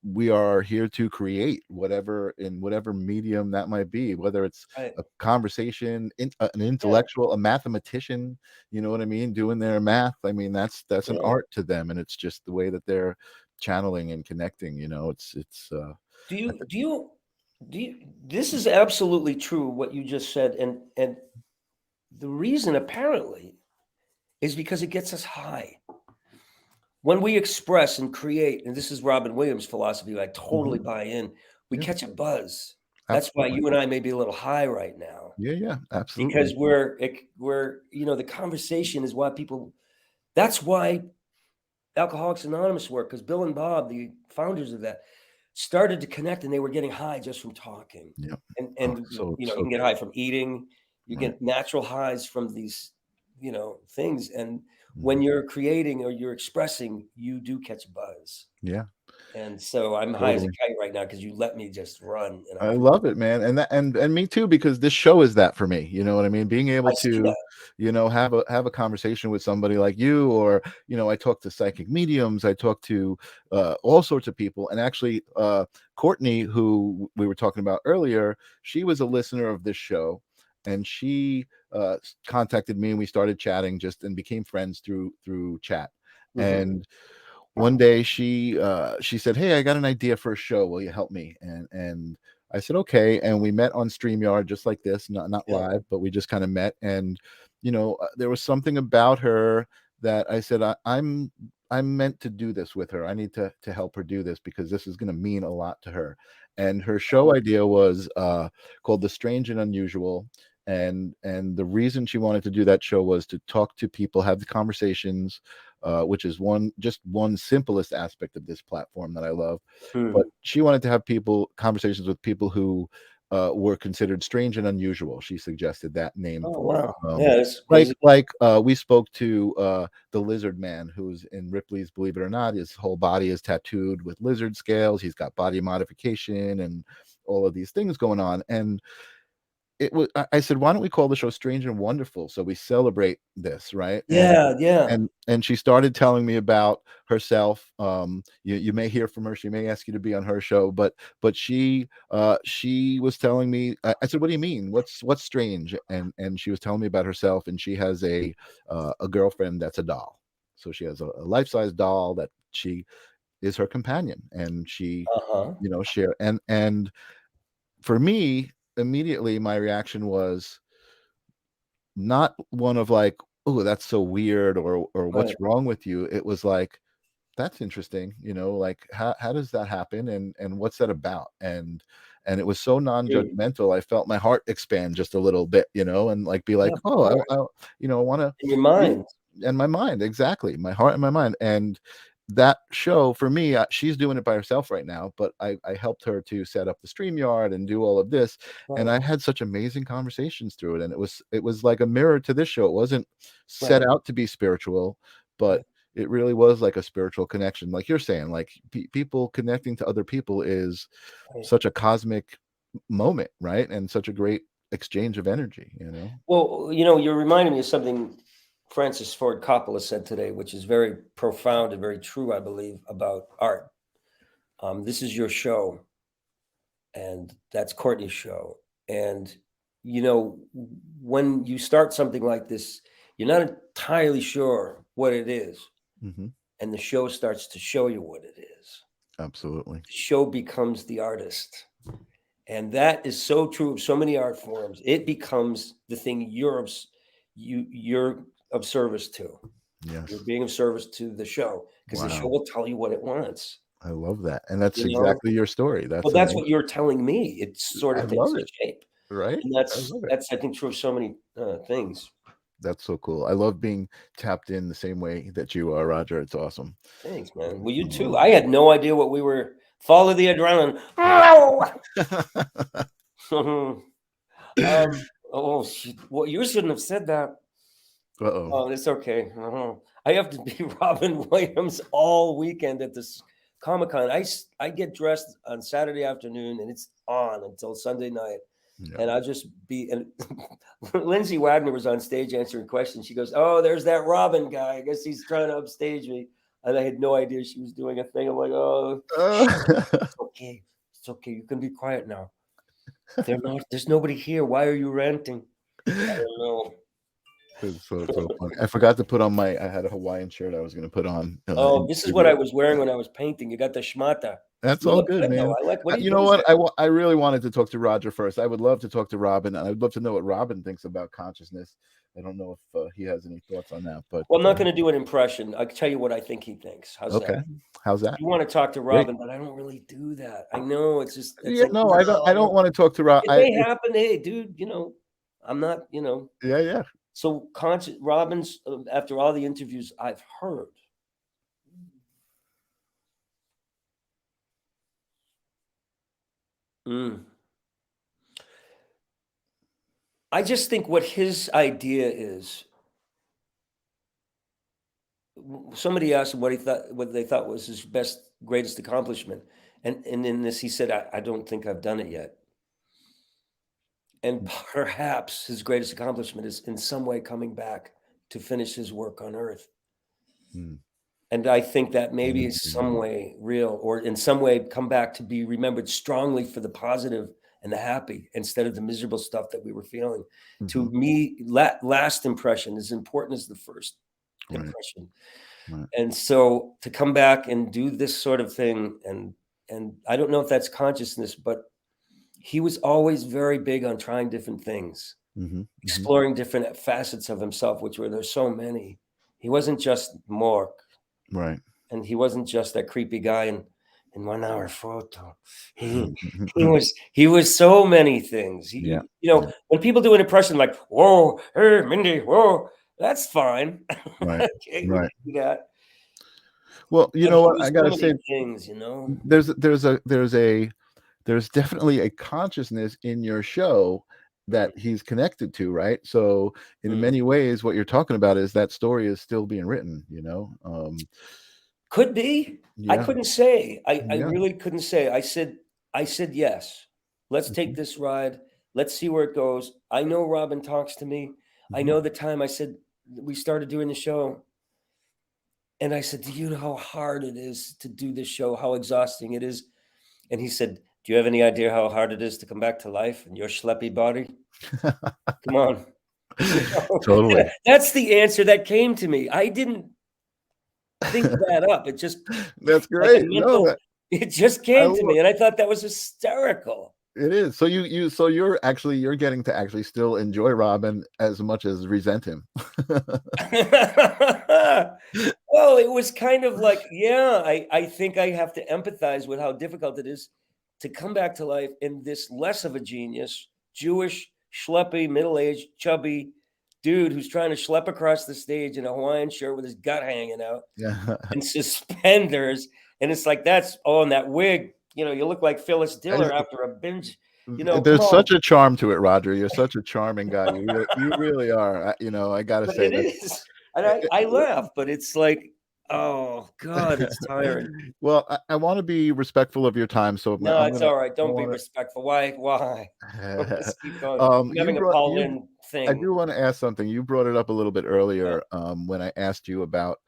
we are here to create whatever in whatever medium that might be, whether it's Right. a conversation, an intellectual, a mathematician, you know what I mean, doing their math. I mean, that's an art to them, and it's just the way that they're channeling and connecting. It's Do you this is absolutely true what you just said, and the reason apparently is because it gets us high. When we express and create, and this is Robin Williams' philosophy, I totally buy in, we catch a buzz. That's why you and I may be a little high right now. Yeah, absolutely. Because we're the conversation is why that's why Alcoholics Anonymous work, because Bill and Bob, the founders of that, started to connect, and they were getting high just from talking. Yeah. And you can get high from eating. You get natural highs from these, things. And when you're creating or you're expressing, you do catch a buzz. Yeah. And so I'm high as a kite right now because you let me just run. And I love it, man. And me too, because this show is that for me. You know what I mean? Being able to, have a conversation with somebody like you, or, I talk to psychic mediums, I talk to all sorts of people. And actually, Courtney, who we were talking about earlier, she was a listener of this show, and she contacted me, and we started chatting and became friends through chat. And one day she said, "Hey, I got an idea for a show. Will you help me?" And I said, "Okay." And we met on StreamYard just like this, not live, but we just kind of met. And there was something about her that I said, I'm meant to do this with her. I need to help her do this, because this is going to mean a lot to her. And her show idea was called The Strange and Unusual. And the reason she wanted to do that show was to talk to people, have the conversations, which is one simplest aspect of this platform that I love. But she wanted to have conversations with people who were considered strange and unusual. She suggested that name. Oh, for wow. It's like we spoke to the Lizard Man, who's in Ripley's Believe It or Not. His whole body is tattooed with lizard scales. He's got body modification and all of these things going on. And I said, why don't we call the show Strange and Wonderful, so we celebrate this, right? And she started telling me about herself. You may hear from her. She may ask you to be on her show, but she was telling me. I said, what do you mean? What's strange? And she was telling me about herself, and she has a girlfriend that's a doll. So she has a life-size doll that she is her companion, and she share. And for me, immediately my reaction was not one of like, oh, that's so weird, or what's wrong with you. It was like, that's interesting, like how does that happen, and what's that about? And it was so non-judgmental. I felt my heart expand just a little bit, and like be like, I want to, in your mind. And my mind, exactly, my heart and my mind. And that show for me, she's doing it by herself right now, but I helped her to set up the StreamYard and do all of this. And I had such amazing conversations through it. And it was like a mirror to this show. It wasn't set out to be spiritual, but it really was like a spiritual connection. Like you're saying, like people connecting to other people is such a cosmic moment, right? And such a great exchange of energy, Well, you're reminding me of something Francis Ford Coppola said today, which is very profound and very true, I believe, about art. This is your show, and that's Courtney's show. And, you know, when you start something like this, you're not entirely sure what it is. Mm-hmm. And the show starts to show you what it is. Absolutely. The show becomes the artist. And that is so true of so many art forms. It becomes the thing you're of service to. Yes. You're being of service to the show, because the show will tell you what it wants. I love that. And that's You know? exactly your story. Well, That's that's what you're telling me. It sort I of love takes it. shape. Right? And I love it. that's I think true of so many things. That's so cool. I love being tapped in the same way that you are, Roger. It's awesome. Thanks, man. Well, you too. I had no idea what we were. Follow the adrenaline. Oh, shit. Well, you shouldn't have said that. Uh-oh. Oh, it's okay. I have to be Robin Williams all weekend at this Comic-Con. I get dressed on Saturday afternoon, and it's on until Sunday night. Yeah. And I'll just be. And Lindsay Wagner was on stage answering questions. She goes, "Oh, there's that Robin guy. I guess he's trying to upstage me." And I had no idea she was doing a thing. I'm like, "Oh, it's okay. It's okay. You can be quiet now. There's nobody here. Why are you ranting?" I don't know. It's so funny. I forgot to put on I had a Hawaiian shirt I was going to put on. This is what I was wearing when I was painting. You got the schmata. That's all good, man. Though. I like. What You know what? I really wanted to talk to Roger first. I would love to talk to Robin, and I'd love to know what Robin thinks about consciousness. I don't know if he has any thoughts on that, but well, I'm not going to do an impression. I'll tell you what I think he thinks. How's that? How's that? You want to talk to Robin, but I don't really do that. I know it's just. I don't want to talk to Robin. It may happen. Hey, dude. You know, I'm not. You know. Yeah. So Robin's after all the interviews I've heard. I just think what his idea is. Somebody asked him what they thought was his greatest accomplishment, and in this he said, "I don't think I've done it yet." And perhaps his greatest accomplishment is in some way coming back to finish his work on Earth. And I think that maybe in some way real, or in some way come back to be remembered strongly for the positive and the happy instead of the miserable stuff that we were feeling. To me, last impression is important as the first impression. Right. And so to come back and do this sort of thing, and I don't know if that's consciousness, but he was always very big on trying different things, exploring different facets of himself, there's so many. He wasn't just Mork. Right. And he wasn't just that creepy guy in 1 hour photo. He was so many things. You know, when people do an impression like, "Whoa, hey, Mindy, whoa," that's fine. Right. Okay, right. Do that. Well, you know what? I gotta say, things. You know, there's definitely a consciousness in your show that he's connected to, right? So in many ways, what you're talking about is that story is still being written, you know. Could be. I couldn't say. I really couldn't say. I said yes. Let's take this ride. Let's see where it goes. I know Robin talks to me. I know the time I said we started doing the show. And I said, "Do you know how hard it is to do this show? How exhausting it is?" And he said, "Do you have any idea how hard it is to come back to life in your schleppy body?" Come on. Totally. That's the answer that came to me. I didn't think that up. It just that's great. It just came to me, and I thought that was hysterical. It is. So you're getting to actually still enjoy Robin as much as resent him. Well, it was kind of like, I think I have to empathize with how difficult it is to come back to life in this less of a genius, Jewish, schleppy, middle-aged, chubby dude who's trying to schlep across the stage in a Hawaiian shirt with his gut hanging out and suspenders. And it's like, and that wig, you know, you look like Phyllis Diller after a binge. You know, there's such a charm to it, Roger. You're such a charming guy. You really are. I gotta say it is. And I laugh, but it's like, oh God, it's tiring. Well, I want to be respectful of your time, so no, it's all right. Don't be respectful. Why? Let's keep going. I'm having a Paul Lynn thing. I do want to ask something. You brought it up a little bit earlier when I asked you about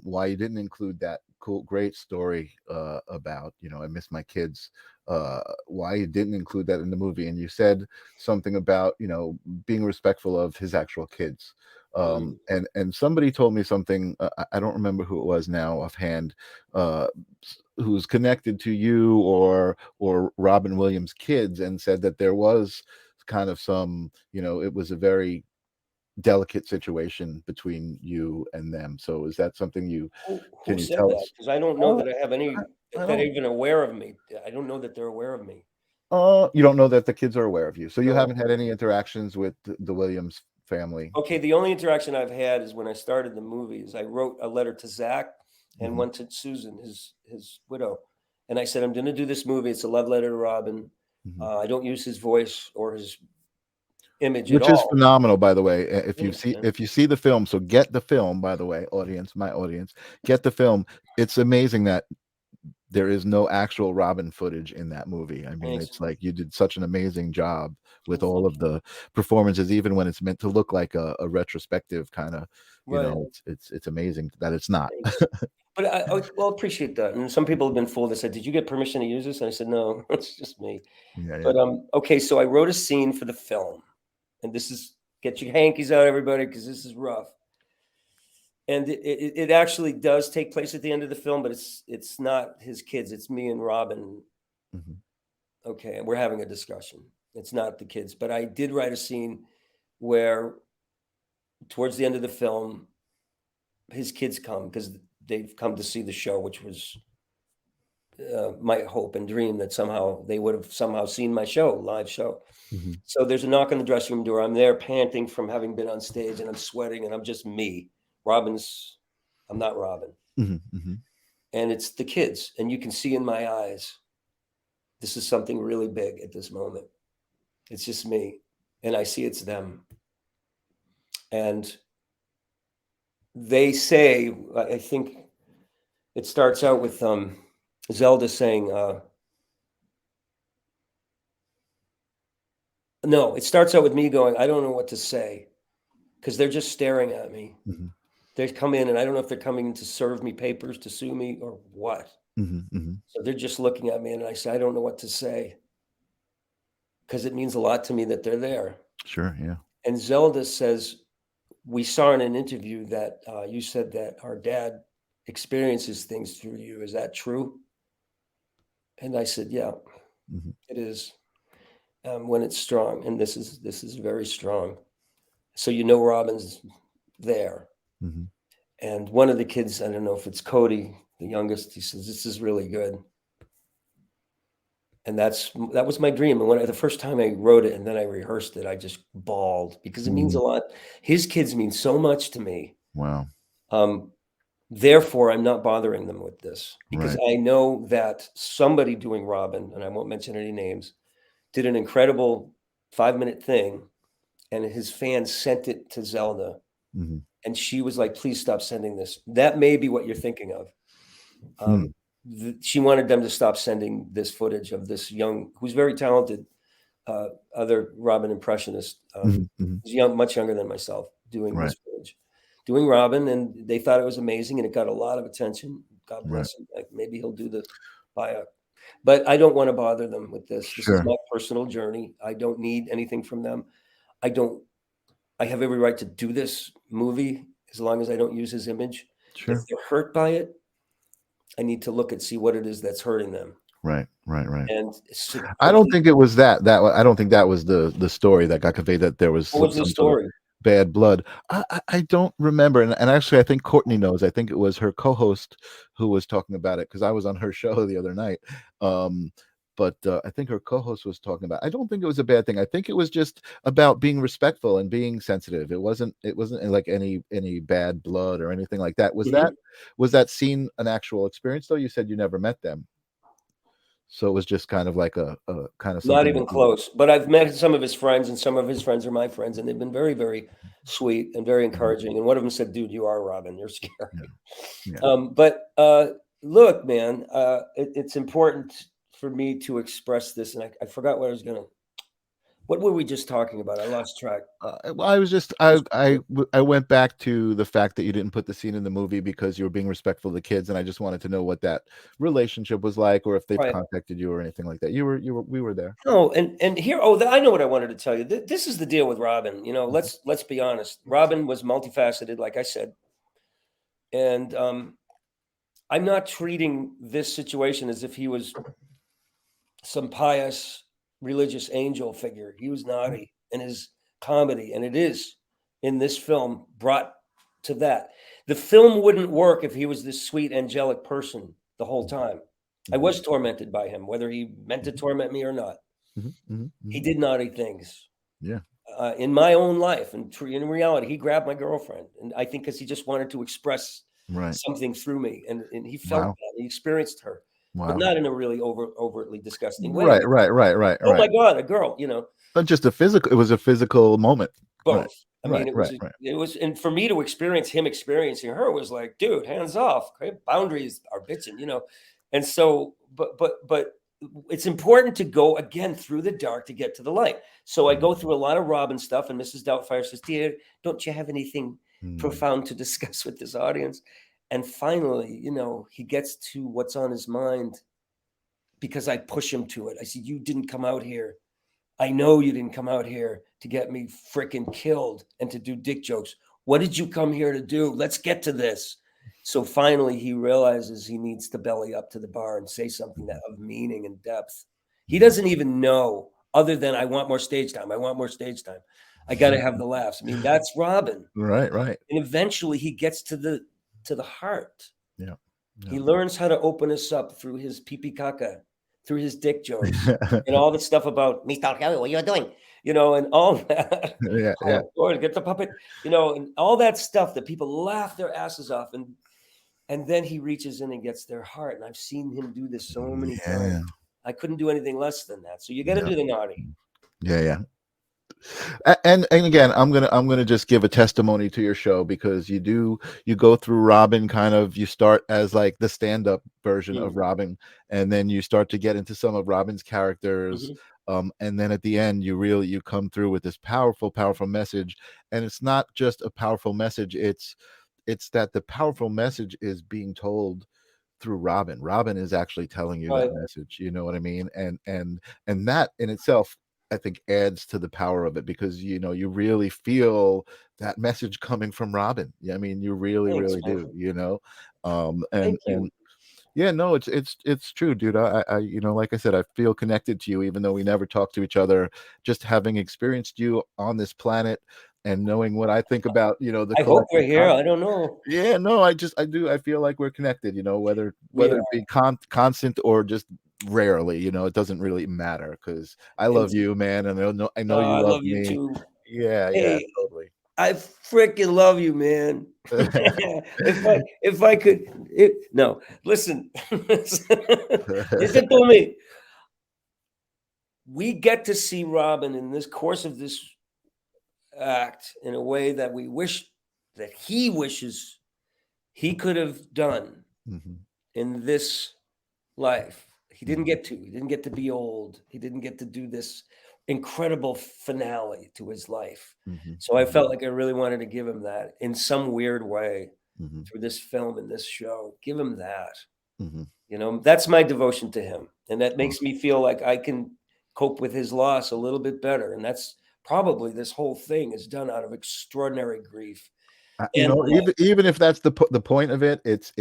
why you didn't include that great story about, I miss my kids. Why you didn't include that in the movie, and you said something about being respectful of his actual kids. And somebody told me something. I don't remember who it was now offhand. Who's connected to you or Robin Williams' kids, and said that there was kind of some, it was a very delicate situation between you and them. So is that something Who can you said tell that? us? Because I don't know Uh, that I have any I that are don't. even aware of me. I don't know that they're aware of me. You don't know that the kids are aware of you, so you No. haven't had any interactions with the Williams family. Okay, the only interaction I've had is when I started the movies. I wrote a letter to Zach and Mhm, one to Susan, his widow, and I said, "I'm going to do this movie. It's a love letter to Robin. mhm. I don't use his voice or his image at Which is all." phenomenal, by the way. If you Thanks, see man. if you see the film, so get the film, by the way, audience, my audience, get the film. It's amazing that there is no actual Robin footage in that movie. I mean, Thanks, it's man. like you did such an amazing job with Well, all thank of the performances, even when it's meant to look like a retrospective kind of, you. Right. it's amazing that it's not. Thanks. But well, appreciate that. And some people have been fooled. They said, "Did you get permission to use this?" And I said, "No, it's just me." Yeah, yeah. But okay. So I wrote a scene for the film, and this is get your hankies out, everybody, because this is rough. And it actually does take place at the end of the film, but it's not his kids. It's me and Robin. Mhm, Okay, and we're having a discussion. It's not the kids, but I did write a scene where towards the end of the film, his kids come because they've come to see the show, which was my hope and dream that somehow they would have somehow seen my show, live show. mhm, So there's a knock on the dressing room door. I'm there panting from having been on stage and I'm sweating and I'm just me. I'm not Robin. mhm, mhm, And it's the kids. And you can see in my eyes, this is something really big at this moment. It's just me. And I see it's them. And they say, I think it starts out with Zelda saying, no, it starts out with me going, I don't know what to say because they're just staring at me. mhm, They come in and I don't know if they're coming to serve me papers to sue me or what. mhm, mhm. So they're just looking at me and I say, I don't know what to say because it means a lot to me that they're there. Sure, yeah. And Zelda says, we saw in an interview that you said that our dad experiences things through you. Is that true? And I said, yeah, Mhm, it is. When it's strong, and this is very strong. So Robin's there. mhm, And one of the kids, I don't know if it's Cody, the youngest, he says, this is really good. And that was my dream. And the first time I wrote it and then I rehearsed it, I just bawled because it means mhm. a lot. His kids mean so much to me. Wow. Therefore, I'm not bothering them with this because Right. I know that somebody doing Robin, and I won't mention any names, did an incredible 5-minute thing, and his fans sent it to Zelda, Mhm. and she was like, "Please stop sending this." That may be what you're thinking of. Hmm. She wanted them to stop sending this footage of this young, who's very talented, other Robin impressionist. Mhm, mhm. He's much younger than myself, doing Right, this footage, doing Robin, and they thought it was amazing, and it got a lot of attention. God right. bless him. Like maybe he'll do the buyout, but I don't want to bother them with this. This is Sure, my personal journey. I don't need anything from them. I don't. I have every right to do this movie as long as I don't use his image. If sure. they're hurt by it, I need to look and see what it is that's hurting them. Right, right, right. And I don't think it was that. I don't think that was the story that got conveyed, that there was what was the some sort of story? bad blood. I don't remember, and actually, I think Courtney knows. I think it was her co-host who was talking about it because I was on her show the other night. Um, but I think her co-host was talking about. I don't think it was a bad thing. I think it was just about being respectful and being sensitive. It wasn't. It wasn't like any bad blood or anything like that. Mhm. Was that scene an actual experience though? You said you never met them. So it was just kind of like a kind of Not something that even you. close. But I've met some of his friends, and some of his friends are my friends, and they've been very, very sweet and very Mhm. encouraging. And one of them said, "Dude, you are Robin. You're Yeah, scary." yeah. But look, man, it's important for me to express this, and I forgot what I was gonna. What were we just talking about? I lost track. Well, I was just I went back to the fact that you didn't put the scene in the movie because you were being respectful of the kids, and I just wanted to know what that relationship was like, or if they've Right. contacted you or anything like that. We were there. Oh, and here, I know what I wanted to tell you. This is the deal with Robin. You know, let's be honest. Robin was multifaceted, like I said, and I'm not treating this situation as if he was some pious religious angel figure. He was naughty in his comedy, and it is in this film brought to that. The film wouldn't work if he was this sweet angelic person the whole time. I was tormented by him, whether he meant to torment me or not. He did naughty things. Yeah. In my own life, and in reality, he grabbed my girlfriend, and I think because he just wanted to express Right. something through me, and he felt Wow. that, he experienced her, but Wow. not in a really overtly disgusting way. Right. Right. Right. Right. Oh my Right. God, a girl, you know, But just a physical. It was a physical moment. Right. both. I mean, Right. Right. Right. it was, and for me to experience him experiencing her was like, dude, hands off. Okay? Boundaries are bitching, you know, and so, but it's important to go again through the dark to get to the light. So I go through a lot of Robin stuff, and Mrs. Doubtfire says, "Dear, don't you have anything profound to discuss with this audience?" And finally, you know, he gets to what's on his mind because I push him to it. I said, "You didn't come out here. I know you didn't come out here to get me freaking killed and to do dick jokes. What did you come here to do? Let's get to this." So finally, he realizes he needs to belly up to the bar and say something that of meaning and depth. He doesn't even know, other than I want more stage time. I want more stage time. I got to have the laughs. I mean, that's Robin. Right. Right. And eventually, he gets to the heart. Yeah. He learns how to open us up through his pee caca, through his dick jokes, and all the stuff about Mr. Kelly, what you're doing, you know, and all that. Yeah. Yeah. Or get the puppet, you know, and all that stuff that people laugh their asses off, and then he reaches in and gets their heart. And I've seen him do this so many times. I couldn't do anything less than that. So you got to do the naughty. Yeah. Yeah. And again, I'm gonna just give a testimony to your show, because you go through Robin, kind of, you start as like the stand-up version of Robin, and then you start to get into some of Robin's characters, and then at the end you come through with this powerful message. And it's not just a powerful message, it's that the powerful message is being told through Robin. Robin is actually telling you that message, you know what I mean? And that in itself, I think, adds to the power of it, because you know, you really feel that message coming from Robin. Yeah, I mean, you really do, you know. Thank you. Yeah, no, it's true, dude. I you know, like I said, I feel connected to you, even though we never talk to each other. Just having experienced you on this planet and knowing what I think about, you know, the I hope we're collective here. I don't know. yeah, no, I feel like we're connected, you know, whether We it be constant or just rarely, you know, it doesn't really matter, because I love you, man, and I know you I love love you me. too. Yeah, yeah, Hey, totally. I freaking love you, man. if I could, no, listen, listen to me. We get to see Robin in this course of this act in a way that we wish that he wishes he could have done in this life. He didn't get to. He didn't get to be old. He didn't get to do this incredible finale to his life. So I felt like I really wanted to give him that in some weird way through this film and this show. Give him that. You know, that's my devotion to him. And that makes me feel like I can cope with his loss a little bit better. And that's probably, this whole thing is done out of extraordinary grief. You And know, even if that's the point of it, it's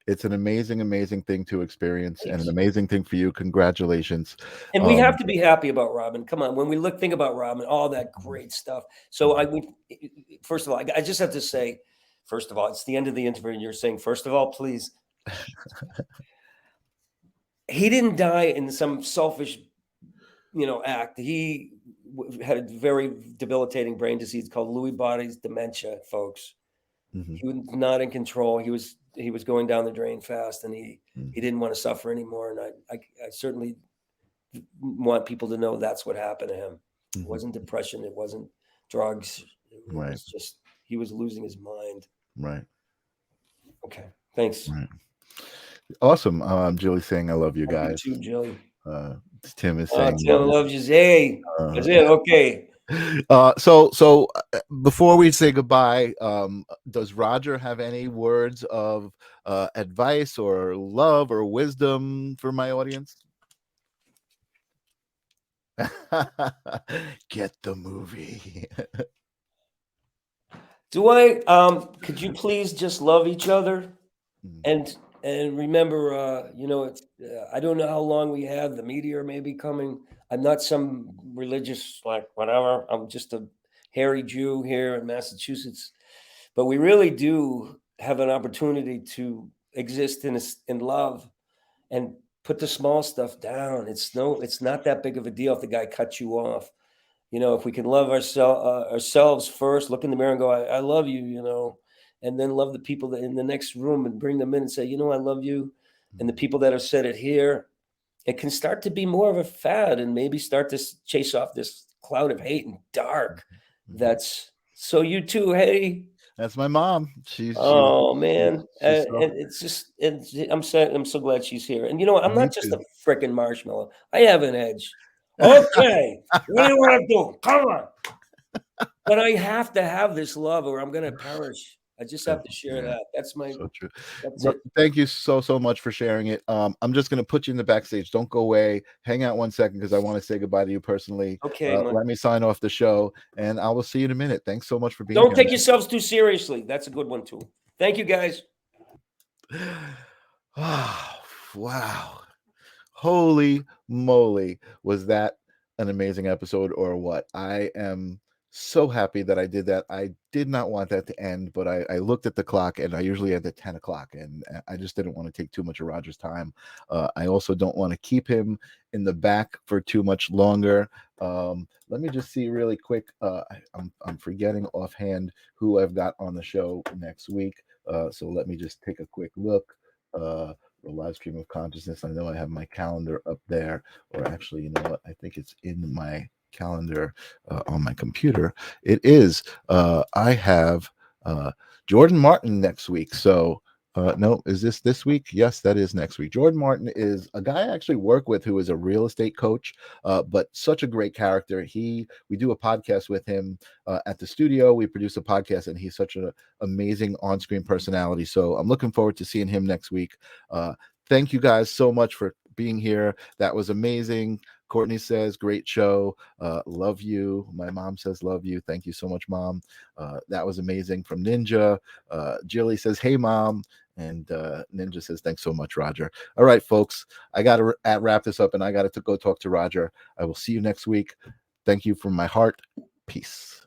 an amazing thing to experience, and an amazing thing for you. Congratulations. And we have to be happy about Robin. Come on, when we think about Robin, all that great stuff. So I would, first of all, I just have to say, first of all, it's the end of the interview, and you're saying, first of all, please. He didn't die in some selfish, you know, act. He had a very debilitating brain disease called Lewy body's dementia, folks. He was not in control. He was going down the drain fast, and he didn't want to suffer anymore. And I certainly want people to know that's what happened to him. It wasn't depression. It wasn't drugs. It was just, he was losing his mind. Right. Okay. Thanks. Right. Awesome. Julie saying I love you guys. You too, Julie. Tim is saying Tim loves you. Hey, that's it. Okay. So before we say goodbye, does Roger have any words of advice or love or wisdom for my audience? Get the movie. Do I? Could you please just love each other and remember? I don't know how long we have. The meteor may be coming. I'm not some religious like whatever. I'm just a hairy Jew here in Massachusetts, but we really do have an opportunity to exist in love and put the small stuff down. It's not that big of a deal if the guy cuts you off. If we can love ourselves first, look in the mirror and go, I love you, and then love the people that in the next room and bring them in and say, I love you. And the people that have said it here, it can start to be more of a fad and maybe start to chase off this cloud of hate and dark. That's so you too. Hey, that's my mom. Man. And it's just, I'm so glad she's here. And I'm not just a freaking marshmallow. I have an edge. Okay. What do you want to do? Come on. But I have to have this love or I'm going to perish. I just have to share that. That's so true. That's it. Thank you so much for sharing it. I'm just going to put you in the backstage. Don't go away. Hang out 1 second because I want to say goodbye to you personally. Okay. Let me sign off the show and I will see you in a minute. Thanks so much for being here. Don't take yourselves too seriously. That's a good one too. Thank you guys. Wow. Holy moly. Was that an amazing episode or what? I am so happy that I did that. I did not want that to end, but I looked at the clock and I usually end at 10 o'clock and I just didn't want to take too much of Roger's time. I also don't want to keep him in the back for too much longer. Let me just see really quick. I'm forgetting offhand who I've got on the show next week. So let me just take a quick look. The live stream of consciousness. I know I have my calendar up there, or actually, you know what? I think it's in my calendar on my computer. It is. I have Jordan Martin next week. So no, is this week? Yes, that is next week. Jordan Martin is a guy I actually work with who is a real estate coach, but such a great character. We do a podcast with him at the studio. We produce a podcast, and he's such an amazing on-screen personality. So I'm looking forward to seeing him next week. Thank you guys so much for being here. That was amazing. Courtney says, great show. Love you. My mom says, love you. Thank you so much, Mom. That was amazing. From Ninja. Jilly says, hey, Mom. And Ninja says, thanks so much, Roger. All right, folks, I got to wrap this up and I got to go talk to Roger. I will see you next week. Thank you from my heart. Peace.